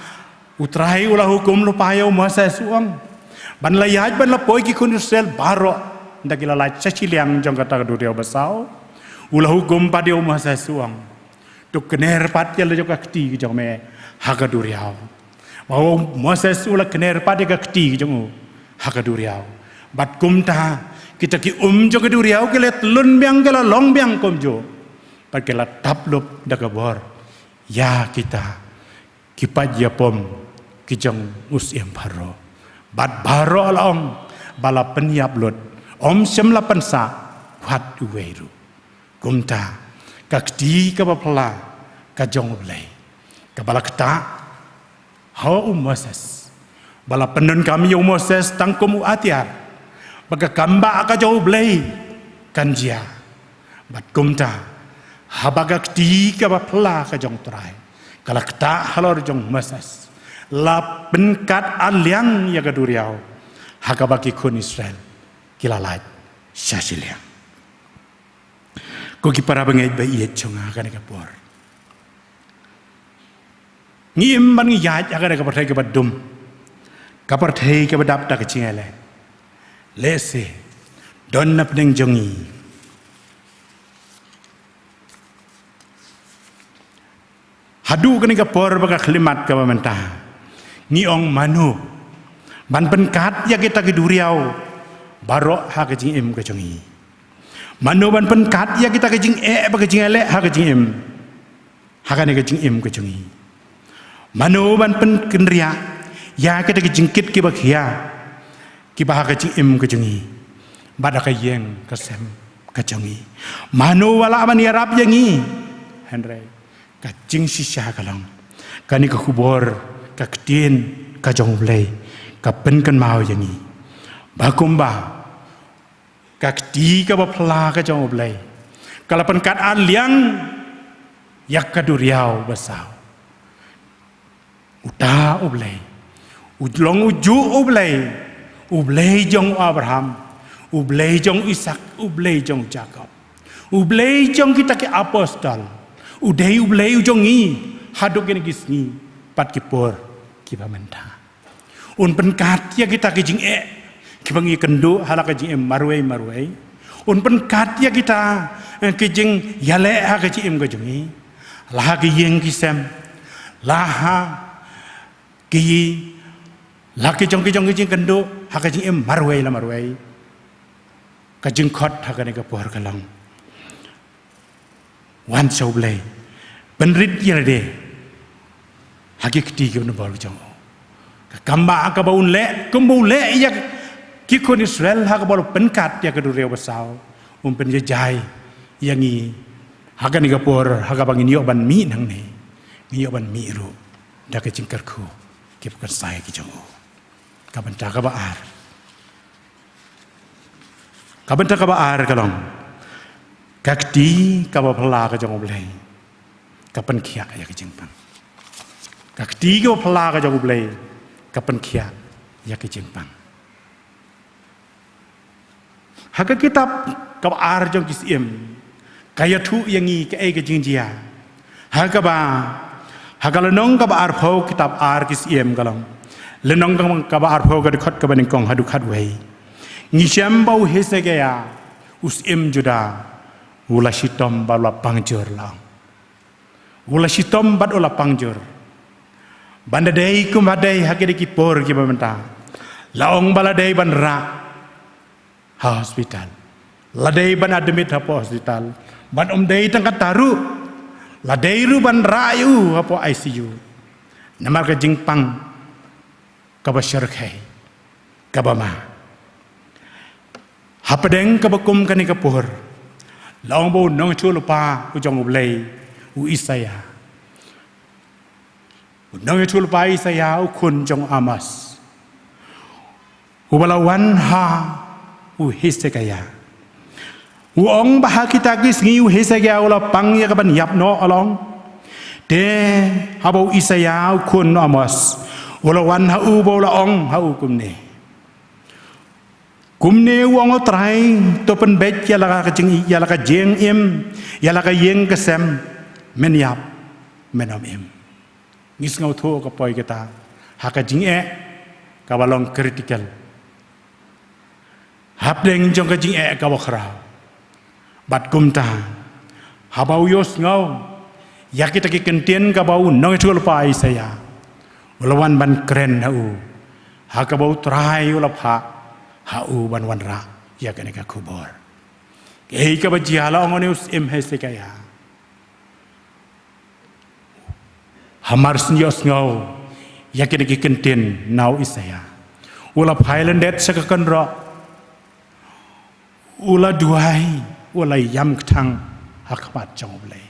utrai ulah hukum lu payo masa suang ban la yaj ban la poi ki kun sel baro nda kila la chachiliang jong kata du dia basau ulah hukum pa dia masa suang tuk kener pat ya le jok akti jong me hakaduriau mau masa ulah kener pat dia akti jong hakaduriau bat kum ta kita ki jong kaduriau ke let lun biang ke la long biang kom jo pat ke la tap lop da kabor ya kita kipat ya pom kijang usiem baro bat baro along bala penyap lot om sem la pensa wat uweru kumta kakti ka bapla ka jong blai ka bala kta ha Moses bala penun kami Moses tangkum atiar baga kamba ka jong blai kanjia bat kumta habaga kti ka bapla ka jong trai kalau kita halor jong Moses la penkat aliang ya kaduriau hakabaki kun Israel kilalait syasiliang ko ki para bangai bai ye chonga kan ka por ngim ban ngi yaj aga ka par thai ka badum ka par thai ka badap ta ka chingale lese don nap ning jongi hadu kan ka por baka khlimat ka mentah ni ong manu ban penkat ya kita ke duriau barok ha ke jing im ke jongi manu ban penkat ya kita ke jing baka jing ele ha ke jing im ha kan ke jing im ke jongi manu ban pen kenria ya kita ke jingkit ke bakhia ki ba ke jing im ke jongi badaka yeng ke sem ke jongi manu wala ban yarap yangi henry kacing sisa kalong kani ka kubor ka ketien ka jong blai ka pen kan mau yangi bakumba ka kti ka bapla ka jong blai kala pen kat an liang yak ka duriau basau uta oblai udlong uju oblai jong Abraham oblai jong Ishak oblai jong Jacob oblai jong kita ke apostol udai ublei ujongi hadok ini gisni pat kipor kiba menta un penkat ya kita kijing kibangi kendo halaka jing marwei un penkat ya kita kijing yale ha kijing gojongi laha kiyeng kisem laha ki laki jong kijing kendo ha kijing marwei kajing khot ha ka ka por kalang wan chau blai penrit ya de hagi kti ke nbol jong kamba ka baun le kumbu le ya ki kon Israel ha ka bol penkat ya ka du reu basau pen jai yangi ha ka ni ka por ha ka bangin yo ban mi nang ne ni yo ban mi ru da ka jingkar khu ki kan sai ki jong ka ban ta ka ba ar ka long kakti kaba pala ka jong blai kapan kia ya ke jengpang kakti ka pala ka jong blai kapan kia ya ke jengpang haka kitab kaba ar jong kisiem kaya tu yangi ke ke jingjia haka ba haka lenong kaba ar phau kitab ar kisiem kalong lenong kaba ar phau ka khot ka baning kong hadu khat wei ngi syam bau hesegaya usiem juda ula sitom bala pangjur lang ula sitom bad ula pangjur banda dei kum hadai hakide ki por ki bamenta laong bala dei ban ra hospital la dei ban admit ha hospital ban dei tangkat taru la dei ru ban rayu ha ICU namar ka jingpang ka basyar khai ka bama hapadeng ka bakum kani ka por laong bo nong chu lupa u jong blai u Isaya nong chu lupa Isaya u kun jong Amas u balawan ha u Hezekiah u ong bah kita kis ngi u Hezekiah u la pang ya ka ban yap no along de ha bo Isaya u kun Amas ulawan hau bola ong hau kumne wong otrai to pen bet ya la ka jing ya la ka jeng im ya la ka yeng kesem men yap menom im ngis ngau tho ka poi kita haka jing ka balong critical hap deng jong ka jing ka bokra bat kum ta habau yos ngau ya kita ki kentien ka bau nong thul pai saya ulawan ban kren hau haka bau trai ula pha hau ban wan ra ya ka ka kubor ke ka ba jiala ongonius im hesikaya hamar snyos ngau ya kita ki kentien nau isaya ula phailen det sakakan ro ula duai ula yam thang hakmat jong ble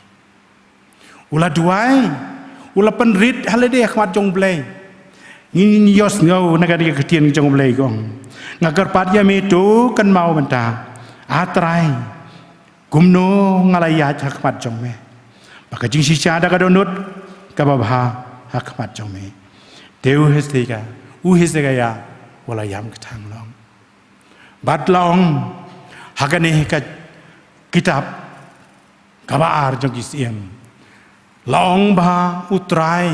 ula duai ula penrit halade hakmat jong ble ngin yos ngau naga di ketien jong ble gong ngagar pat ya metu kan mau benta atrai gumno ngalaya hakmat jong me baka jing sisa ada ka donut ka babha hakmat jong me deu hestega u hestega ya wala yam thang long bat long hakane ka kitab kabar jong isiem long ba utrai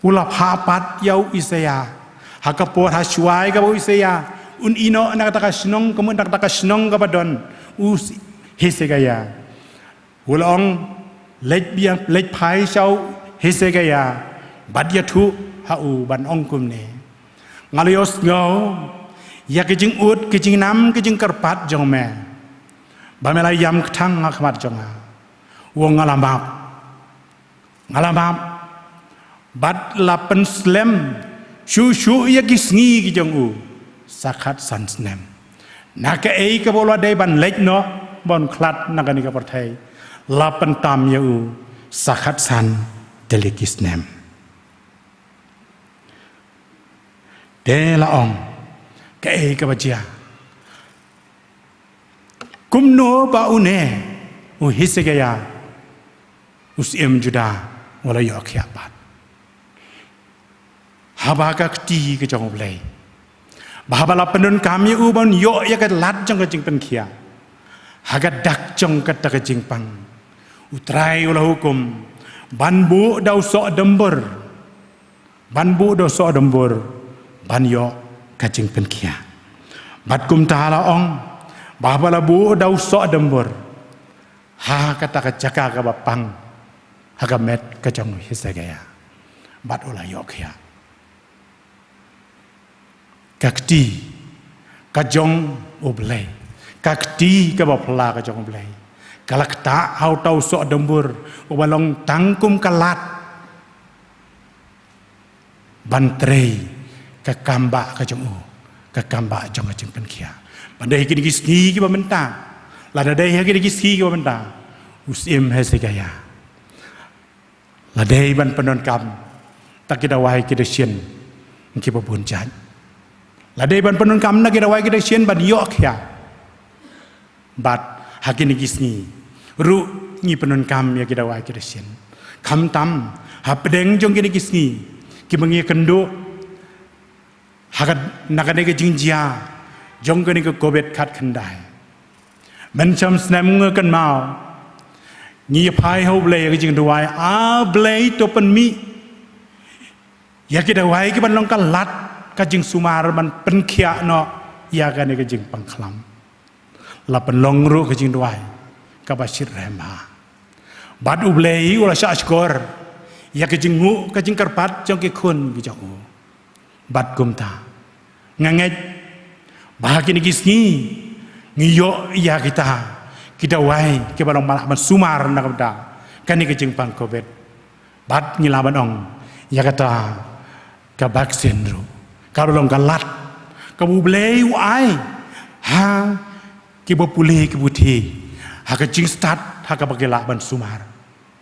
ula phapat yau isaya hakapor hashwai ka bo isaya un ino nakataka snong kamun nakataka snong ka badon us hisegaya ulong lej biang lej phai chau hisegaya badya thu hau ban ong kumne ngalios ngau ya ke jing ut ke jing nam ke jing karpat jong me ba mela yam thang ngakmat jong wong ngalamap bat lapen slem shu ya kisngi ki jong u sakhat san snem naka ei ka bola dai ban lej no bon klat nagani ka parthai lapen tam ya u sakhat san delikis nem de la ong ka ei ka bajia kumno ba une u hisegaya usiem juda wala yo khiapat habaka kti ke jong blai bahabala penun kami u bon yo ya ka lat jong ka jing pen khia haga dak jong ka ta ka jing pang utrai ula hukum banbu dau so dembur banbu dau so dembur ban yo ka jing pen khia bat kum ta la ong bahabala bu dau so dembur ha kata ka jaka ka bapang haga met ka jong hisagaya bat ula yo khia kakti kajong oblay kakti kabapla kajong oblay kalakta hau tau so dembur obalong tangkum kalat bantrei kakamba kajong u kakamba jong ajeng penkia bandai kini kisni ki bamenta lada dai kini kisni ki bamenta usim hesigaya ladai ban penon kam takida wahai kida sien ki babun jan ladai ban penun kam na kita wai kita sien ban yok ya bat hakini kisni ru ni penun kam ya kita wai kita sien kam tam hapdeng jong kini kisni ki mengi kendo hakat nakane ke jingjia jong kini ke gobet khat khandai man cham snam nge kan mau ni phai ho ble ke jing duai a ble to pen mi ya kita wai ki ban long kan lat ka jing sumar man pen khia no ya ka ne ka jing pangkhlam la pen long ru ka jing duai ka ba shir rema bat ublei ula sha skor ya ka jing ngu ka jing karpat jong ki khun ki jong bat kum ta nganget ba ki ni kisni ngi yo ya kita wai ke ba long malah man sumar na ka da ka ni ka jing pang kobet bat ni la ban ong ya kata ka bak sendro kalau long galat kabu blei ai ha ki bo pule ki buti ha ka jing start ha ka bagela ban sumar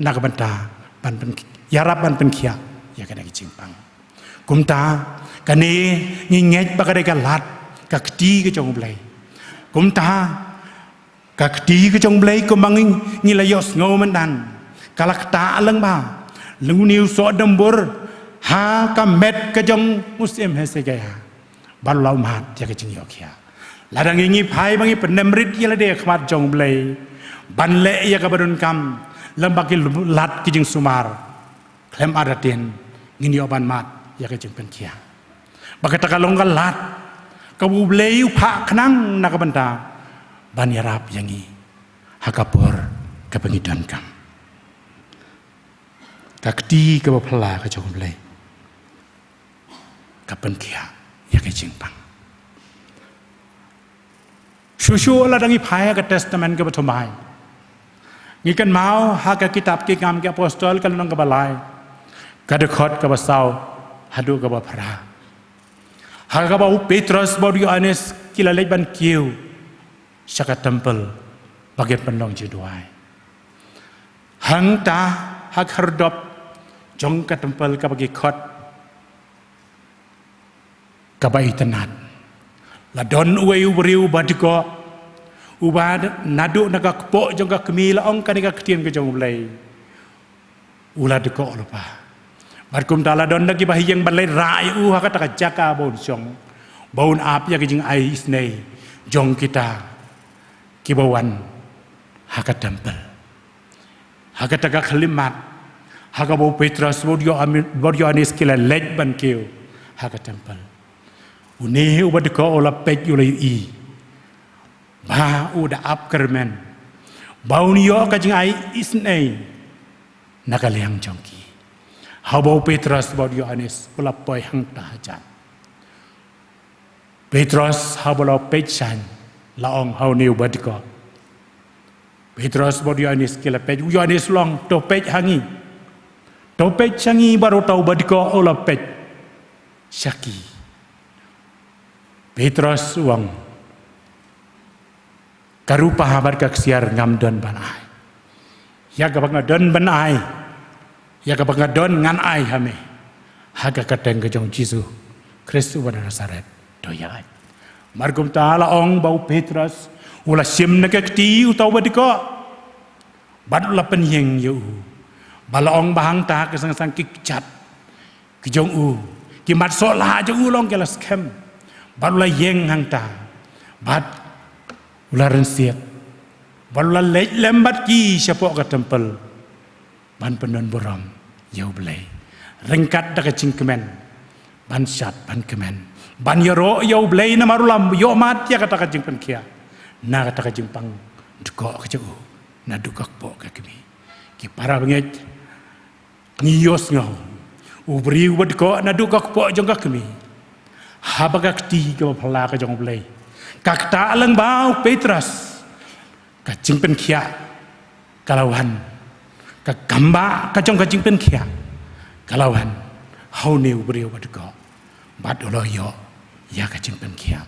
na ka banta ban pen yarap ban pen khia ya ka ki jing pang kumta kane ngi nget ba ka de galat ka kti ka jong blei kumta ka kti ka jong blei ko mangin ni la yos ngau man dan kalak ta lang ba lu niu so dambur ha ka met ka jong muslim he se gaya ban lau mat ya ka jing yo kia ladang ingi phai bangi penemrit ya de khmat jong blei ban le ya ka badun kam lembaki lat ki jing sumar klem adatin ngin yo ban mat ya ka jing pen kia bakata ka long ka lat ka bu blei pha khnang na ka banta ban yarap yangi hakapur ka pengidan kam kakti ka bapala ka jong blei kapan kia ya ke jingpang susu la dangi phaya ka testament ka bathomai ngi kan mau ha ka kitab ki ngam ke apostol ka nong ka balai ka de khot ka basau hadu ka ba phra ha ka ba Petrus ba Yohanes kila lej ban kiu saka temple bagian penong jeduai hang ta ha khardop jong ka temple ka bagi khot kabai tenat la don uwe ubriu badiko ubad nadu naga kpo jonga kemila ong kanika ketien ke jong ulai ula deko lupa barkum tala don nagi bahiyang balai rai u hakata ka jaka bon song baun ap ya kijing ai isnei jong kita kibawan hakat tempel hakata ka khalimat hakabo Petrus bodio anis kila lej ban kiu hakat tempel Uni ubad ko ola pej ulay i ba uda ap kermen bauni yo ka jing ai isnei nakaliang jongki habo Petrus bod Yohanes ula poi hang tahajan Petrus habo la pej san laong hau ni ubad ko Petrus bod Yohanes kila pej Yohanes long to pej hangi baru tau ubad ko ola pej syaki Petrus uang karupa habar kaksiar ngam don banai ya ka bangadon banai ya ka bangadon ngan ai hame haga kateng ke jong Jisu Kristus wa Nazaret doyai margum taala ong bau Petrus ula sim na kakti utau badiko bad ula penyeng yu bala ong bahang ta ke sang kichat ke jong ki mat so la jong long ke las kem barulah yeng hang ta bat ularan siat barulah lembat ki siapa ke tempel ban penon boram yau belai rengkat dak cingkemen ban syat ban kemen ban yoro yau belai na marulam yo mat ya kata ka jingpen kia na kata ka jingpang duko ke jau na dukak po ka kemi ki para benget ngiyos ngau ubri ubad ko na dukak po jong ka kemi habagak ti ka phala ka jong blai kakta alang bau Petrus ka jingpen kia kalawan ka gamba ka jong ka jingpen kia kalawan hau neu beriu badko bad olo yo ya ka jingpen kia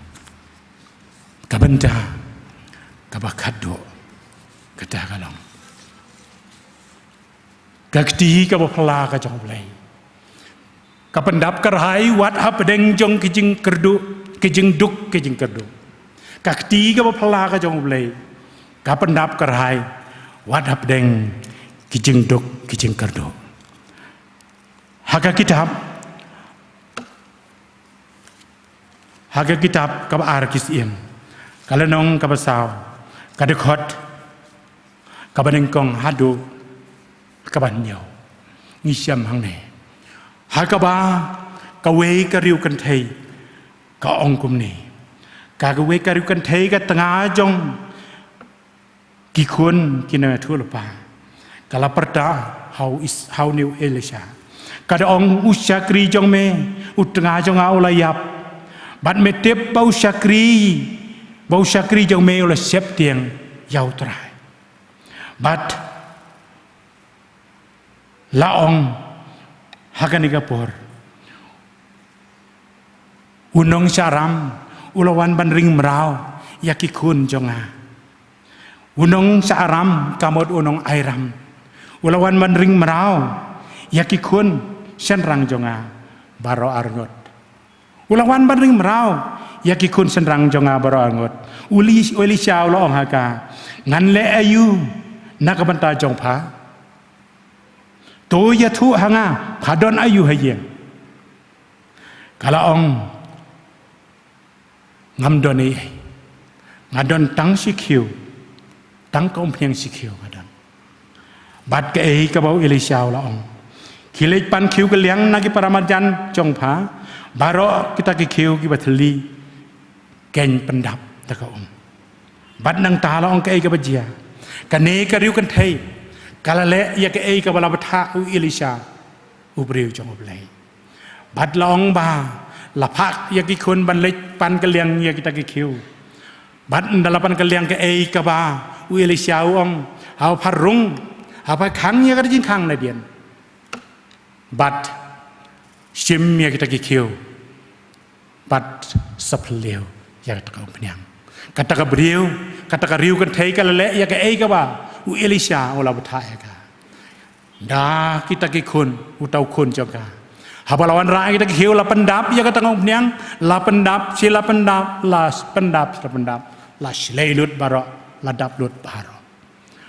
ka benda ka bakado ka ta kalong kakti ka phala ka jong blai kapendap kerhai wat hapedeng jong kijing kerdu kijing duk kijing kerdu kakti ka phala ka jong blai kapendap kerhai wat hapedeng kijing duk kijing kerdu haga kitab ka arkis iem kalenong ka basau ka dekhot ka banengkong hadu ka banyo ngisiam hang ne hakaba kawe kariu kan thei ka ong kum ni ka kawe kariu kan thei ka tanga jong ki khun kina thu pa kala perta hau new Elisha kada ong usyakri jong me utanga jong aulayap bat metep bau syakri jong me ula sep tiang yau trai bat laong Hakani kapor unong syaram ulawan banring merau yakikun jonga unong syaram kamot unong airam ulawan banring merau yakikun senrang jonga baro arngot ulawan banring merau yakikun senrang jonga baro arngot uli syau lo haka ngan le ayu nakabanta jong pha to ya thu hanga phadon ayu hayeng Kalau ong ngamdon ini, ngadon tang sikiu, tang kompiang sikiu ngadon. Bat ke ke bau Elisha lah ong. Kilej pan kiu ke liang nagi paramajan jongpa, baro kita ke kiu ki bateli, ken pendap tak ong. Bat nang tala ong ke bajia, kane ke riu kan thai, kalau le ya ke ke bala batha u Elisha, ubriu jong oblay. Bat la ong ba, lapak ya ki kun ban lej pan ke liang ya kita ke kiu. Bat dalapan ke liang ke ba, u Elisha ong, au parung. Apa kang ya kerja kang nadian, but sim ya kita kikiu, but sepeliu ya kita kau penyang, kata kebriu, kata keriu kan thai kalale ya ke ba, u Elisha olah berthai ka, dah kita kikun, utau kun juga, haba lawan rakyat kita kikiu la pendap ya kita kau penyang, la pendap, sila pendap, las pendap, la sleilut baro, la dap lut baro.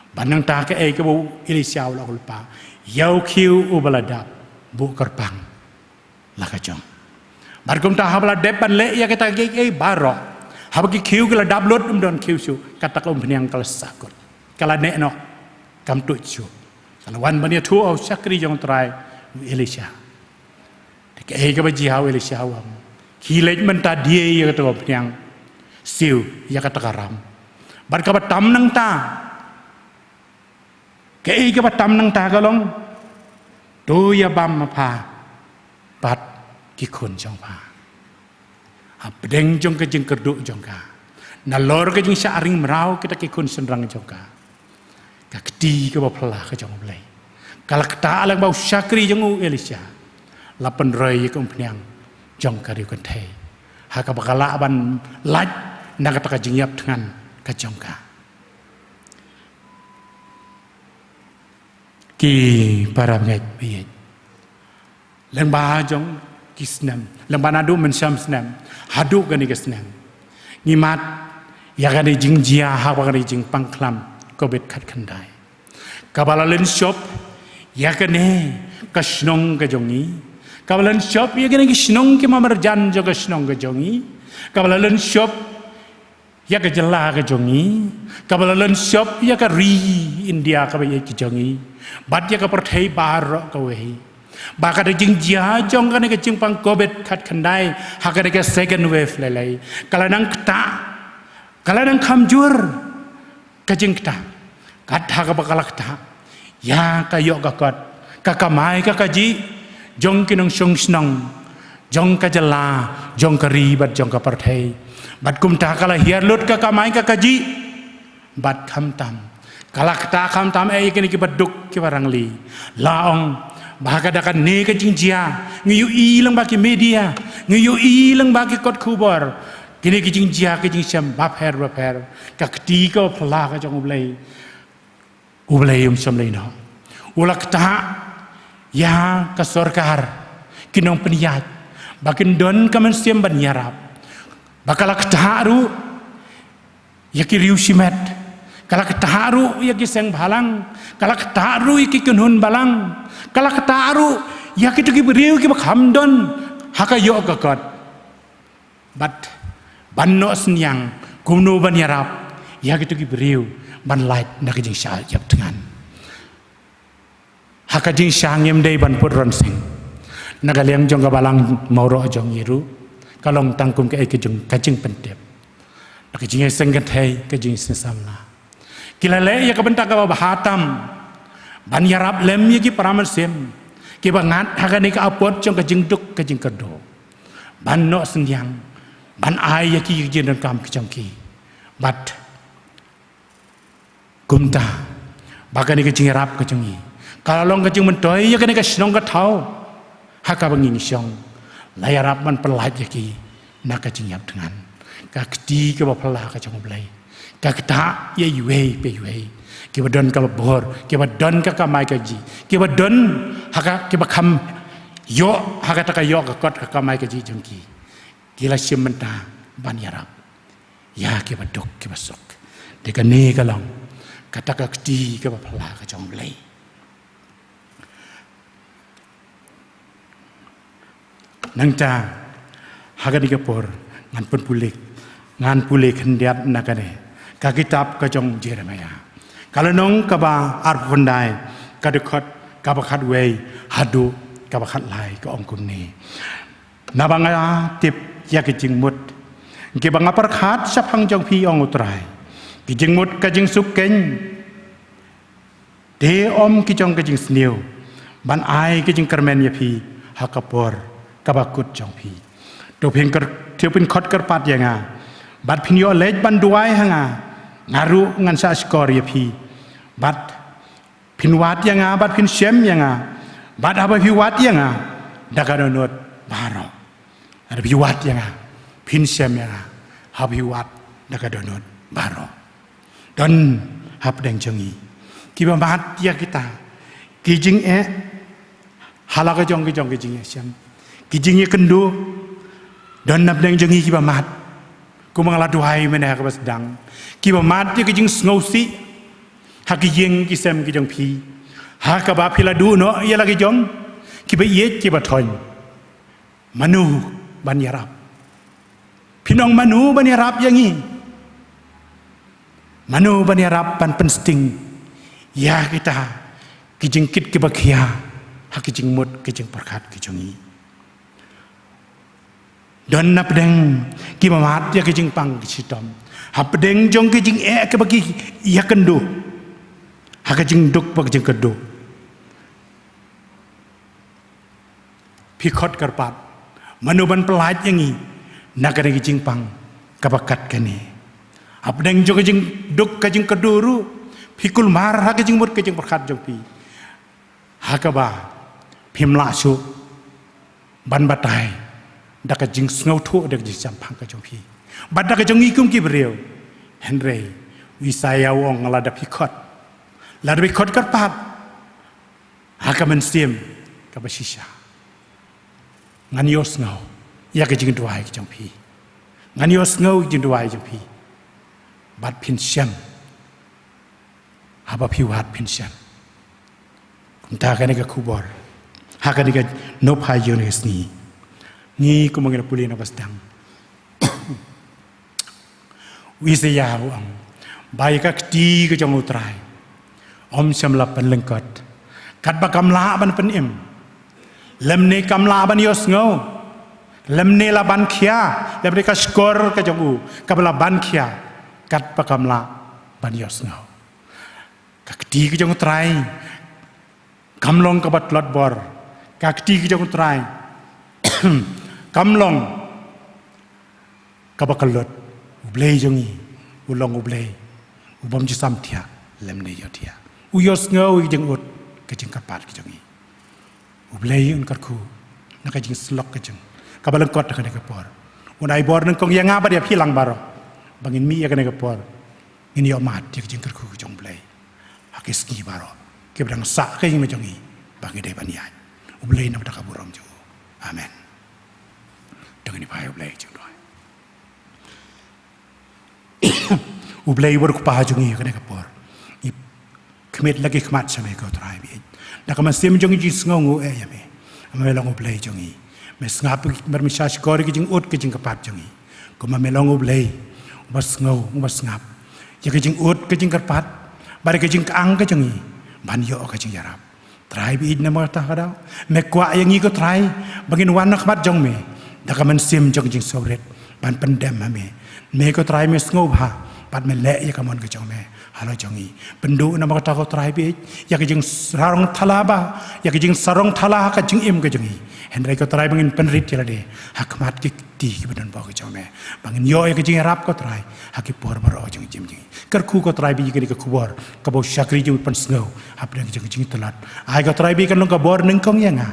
Banang tak ke bau Elisha ulah ulpa, yau kiu ubaladap, bu kerpang, lah kacang. Barkum tak habla depan le ya kita ke baro, habaki kiu kala dablot don kiu su, kata kau penyang kala sakut, kala nek no, kam tuju. Kalau wan bania tu au sakri jong try Elisha. Ke baji hau Elisha wam, kilej menta dia ya kata kau penyang, siu ya kata karam. Barkabat tam nang ta. Ke batam nang ta galong tu ya bam apa bat kikun jong pa abdeng jong ke jeng kerduk jong ka nalor ke jeng syaring merau kita kikun senrang jong ka kakti ke baplah ke jong blai kalak ta alang bau syakri jong u Elisha lapan roy ke umpiang jong ka riu kan thai ha ka bakala ban laj na ka ta jeng yap dengan ka jong ka ki para ngai biye lembah jong kisnam lembah nadu mensyam snam hadu gani kisnam ngimat ya gani jingjia ha gani jing pangklam ko bet khat khandai kabala len shop ya gani kasnong ka jongi kabala len shop ya gani kisnong ki mamarjan jo kasnong ka jongi kabala len shop ya ka jela ka jongi kabala len shop ya ka ri India ka bayi ki jongi bat ya ka perthai bar ka wehi ba ka jing jia jong ka ne ka jing pang kobet khat khandai ha ka ka second wave lelai kala nang ta kala nang khamjur ka jing ta kat ha ka bakala ta ya ka yo ka kot ka kamai ka ji jong ki nang song snong jong ka jala jong ka ri bat jong ka perthai bat kum ta kala hiar lut ka kamai ka ji bat kham tam kala ta kham tam kini ki baduk ki barang li laong bahaga dakan ne ka jingjia ngiyu ilang baki media ngiyu ilang baki kot kubor kini ki jingjia ki jingsyam bapher ka ketika pala ka jong ublai samlai no ulak ta ya ka sorkar kinong peniyat bakin don ka mensiam ban yarap bakala ketaru ya ki riu simet kala ketaru ya ki seng balang kala ketaru ya ki kunhun balang kala ketaru ya ki tu ki riu ki bakhamdon haka yo ka kot bat banno senyang kumno ban yarap ya ki tu ki riu ban light na ki jing sha yap dengan haka jing sangem dei ban put ron sing nagaliang jong ka balang mauro jong yiru kalong tangkum ke jong kajing pentep nak jing seng kan thai ke jing samna kilale ya ka benta ka bahatam ban yarap lem ya ki paramal sem ki bangat haga ni ka apot jong ka jing duk ka jing kerdo ban no senyang ban ai ya ki jing dan kam ki jong ki bat kumta bagani ka jing yarap ka jong yi kalong ka jing mentoi ya ka ni ka snong ka thau haka banging syong layarap man pelat yaki nak jingyap dengan kakti ke bapala ka jong blai kakta ye yuei pe yuei ke badon ka bor ke badon ka kamai ka ji ke badon haka ke bakam yo haka ta ka yo ka kot ka kamai ka ji jong ki kila simenta ban yarap ya ke badok ke basok de ka ne ka long kata kakti ke bapala ka jong blai nang ta haga digapor ngan pulik hendiat nakane ka kitab ka jong Jeremia kalau nong ka ba arpundai ka dekot ka bakat wei hadu ka bakat lai ka ongkum ni nabanga tip ya ke jing mut ke banga perkhat sapang jong pi ong utrai ke jing mut ka jing suk ken de om ki jong ka jing sniu ban ai ke jing kermen ya pi hakapor ka bakut jong pi do ping ker thiu pin khot ker pat yang bat pin yo lej ban duai hanga ngaru ngan sa skor ya pi bat pin wat yang bat pin syem yang bat apa pi wat yang dakanonot baro ada pi wat yang pin syem yang habi wat dakanonot baro dan hap deng jengi kiba mat ya kita kijing halaka jong kijing syem kijing kendu dan nap deng jengi kiba mat ku mangala duai mena ka basdang kiba mat ya kijing sngosi hakijing kisem kijong pi hakaba pila du no ya lagi jong kiba ye kiba thon manu ban yarap pinong manu ban yarap yangi manu ban yarap ban pensting ya kita kijing kit kiba khia hakijing mut kijing perkat kijongi don nap deng kiba mat ya kijing pang kichitom hap deng jong kijing ke bagi ya kendu hakijing duk bagi kedu pikot karpat manuban pelaj yangi nakare kijing pang kabakat kani hap deng jong kijing duk kijing keduru pikul mar hakijing mut kijing perkat jong pi hakaba pimla su ban batai daka jing snau thu dak ji sampang ka jong pi badda ka jong ikum ki breu henry wisaya wong la da pikot la da pikot karpat hakaman sim ka basisha ngan yos ngau ya ka jing duai ka jong pi ngan yos ngau jing duai jong pi bat pin syam haba pi wat pin syam kumta ka ne ka kubor hakani ka no phai yo ne sni ni ko mangena puli na basdang wisaya wang bai ka ti ka jong utrai om syam la pan lengkot kat ba kamla ban pen im lem ne kamla ban yos ngau lem ne la ban khia lem ne ka skor ka jong u ka bala ban khia kat ba kamla ban yos ngau ka ti ka jong utrai kamlong ka bat lot bor ka ti ka jong utrai kamlong kabakalot ublei jongi ulong ublei ubam jisam tia lemne yotia uyos ngau jeng ut kejeng kapat kejongi ublei un karku nak kejeng slok kejeng kabalang kot nak kapor unai bor nang kong yang apa dia pilang baro bangin mi ya kena kapor ini yo mat dia kejeng karku kejong blei hakis ki baro kebrang sak kejeng mejongi bangi dai banian ublei nak kaburom jo amen dengan ibai ublei jeng doai ublei ber ku pa jungi kena kapor i kmet lagi kmat samai ko trai bi da ka masem jungi ji sngongu ya me melong ublei jungi me ngap bermisas kor ki jing ut ki jing kapat jungi ko ma melong ublei bas ngau bas ngap ya ki jing ut ki jing kapat bare ki jing ang ka jungi ban yo ka jing yarap trai bi na ma ta kada me kwa yang i ko trai bangin wan kmat jong me da ka man sim jong jing soret ban pendem me ko trai me sngo bha pat me le ya ka mon ka jong me halo jongi pendu na ma ta ko trai bi ya ka jing sarong thala ba ya ka jing sarong thala ka jing im ka jongi henry ko trai bangin penrit ya de hakmat ki ti ki bedan ba ka jong me bangin yo ya ka jing rap ko trai haki por baro jong jim jing kar khu ko trai bi ki ka kubor ka bo shakri jing pan sngo hap dang jing talat ai ko trai bi kan long ka bor nang kong ya nga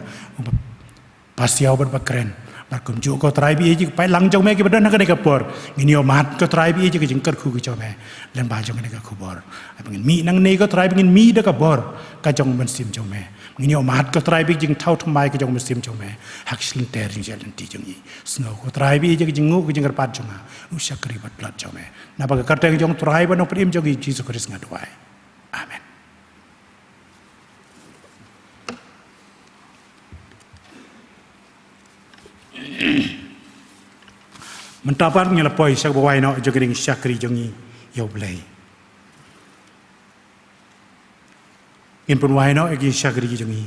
pasiau ber bakren barkum ju ko trai bi ji pai lang jong me ki bedan ka ne ka por ngini o mat ko trai bi ji ki jing kar khu ki jong me len ba jong ne ka kubor bangin mi nang ne ko trai bangin mi da ka bor ka jong ban sim jong me ngini o mat ko trai bi jing thau thmai ka jong ban sim jong me hak slin ter jing jel ti jong ni sno ko trai bi ji ki jing ngu ki jing kar pat jong u shakri bat plat jong me na ba ka teng jong trai ba no prim jong ji Jesus Christ ngadwai amen mendapat ngelapoi sak bawai no jogering syakri jongi yoblei in pun wai no egi syakri jongi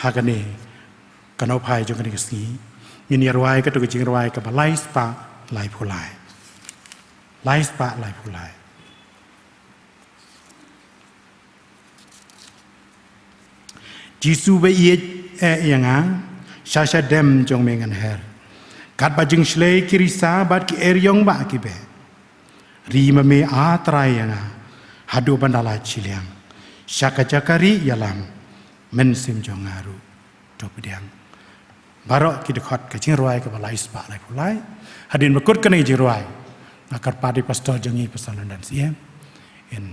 hakane kanau pai jogering sni min yarwai ka to jing rwai ka balai spa lai phulai lai spa lai phulai Jisu be ye yanga sasha dem jong mengan her kat bajing shlei kirisa bat ki eryong ba ki be rima me atrai yanga hadu bandala chiliang shaka jakari yalam men sim jong aru to pediang barok ki dekhot ka jing roi ka balai spa lai pulai hadin makut ka nei jing roi akar padi pastor jongi pasalan dan siem in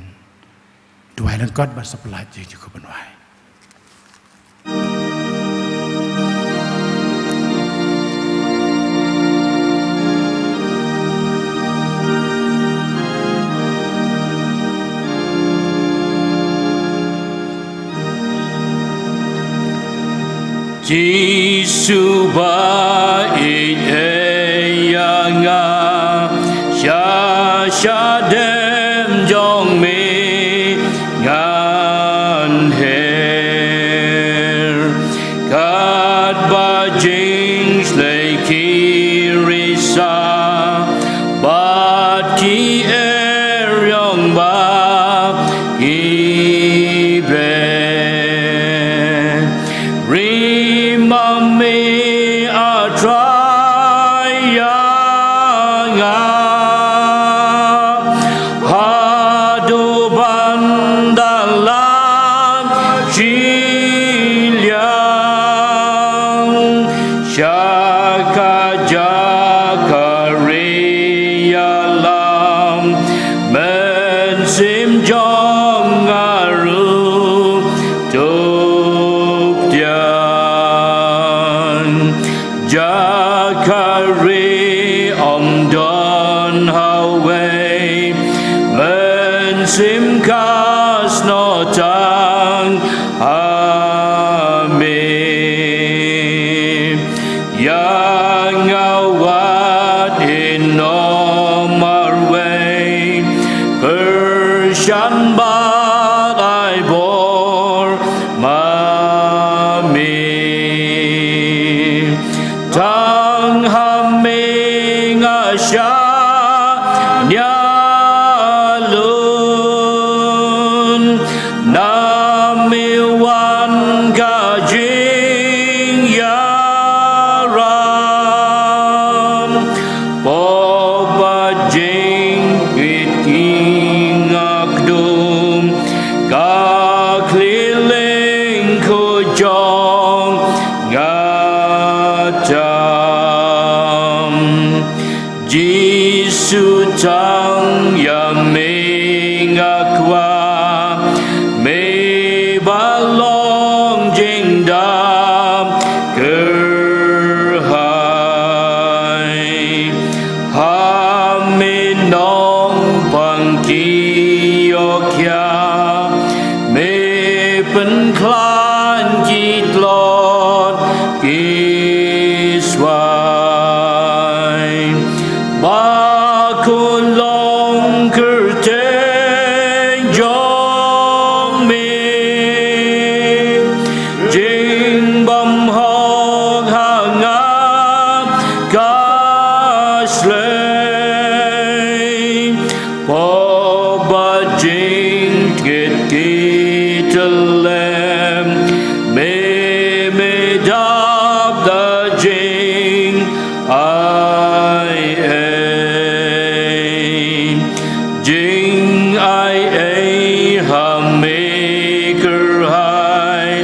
duai lengkot ba sepelat jing cukup benwai Giêsu ba yang sha dem jong me ngan her kat ba jing slei kirisa ba ki yong ba ibe me a try hadu bandalan chiliang shaka jakariya lam men sim jong aru Jakari om don haway men sim kas no tang amin yang awat in no marway kershan bat I bor mami Tang haming asya nyalun namiwan gajing yaram pobajing iting akdum kakliling kujong Jisu tang yang mengakwa me balong jing dam kerhai haminong pangkiyokya me penklan kitlot kiswai Bakulong kerteng jong me jing bam hong hangat kaslay poba jing kit kitelem me dab da jing Jing ai ham maker hai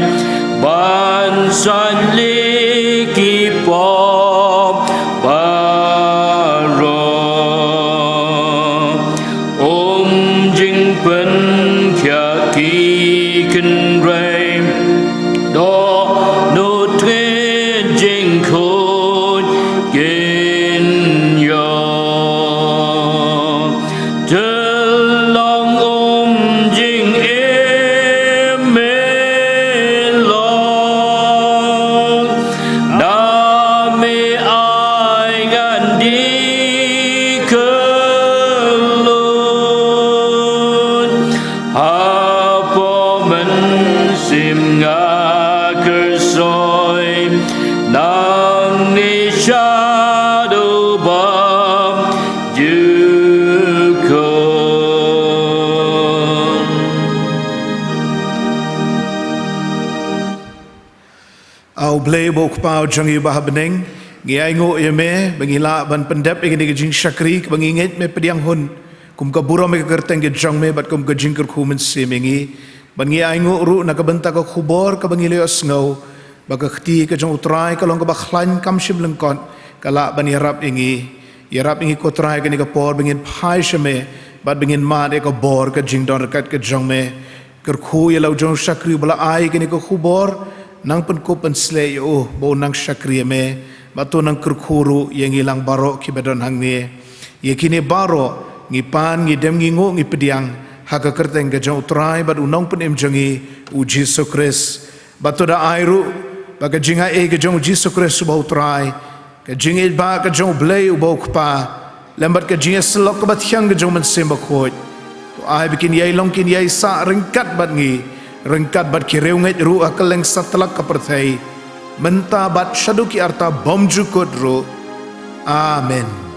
ban san li ki pom baro jing pen blay bo kpau jangi bah beneng ngi ai ngo yeme bangila ban pendap ing ni jing syakri bangingit me pediang hun kum ka buro me kerteng ge jang me bat kum ka jing ker khumen semengi ban ngi ai ngo ru na ka benta ka khubor ka bangile osngau ba ka khti ka jong utrai ka long ka ba khlan kam shim lengkon kala ban yarap ingi ko trai ka ni ka por bangin phai sheme bat bangin ma de ka bor ka jing don kat ka jang me ker khu ye lau jong syakri bala ai ka ni ka khubor nang pen ko pen slay o bo nang syakri me batu nang kerkhuru yang hilang baro ki bedon hang ni ye kini baro ngi pan ngi dem ngi ngo ngi pediang haka kerteng ga jong trai bad unong pen em jangi u Jesus Christ batu da airu baga jinga e ga jong Jesus Christ bo trai ka jinga ba ka jong blay u bo kpa lambat ka jinga selok ka bat hyang ga jong men semba khoj to ai bikin yai long kin yai sa rengkat bat ngi rengkat bat ki reunget ru akaleng satlak ka perthai menta bat shaduki arta bomju kodro amen.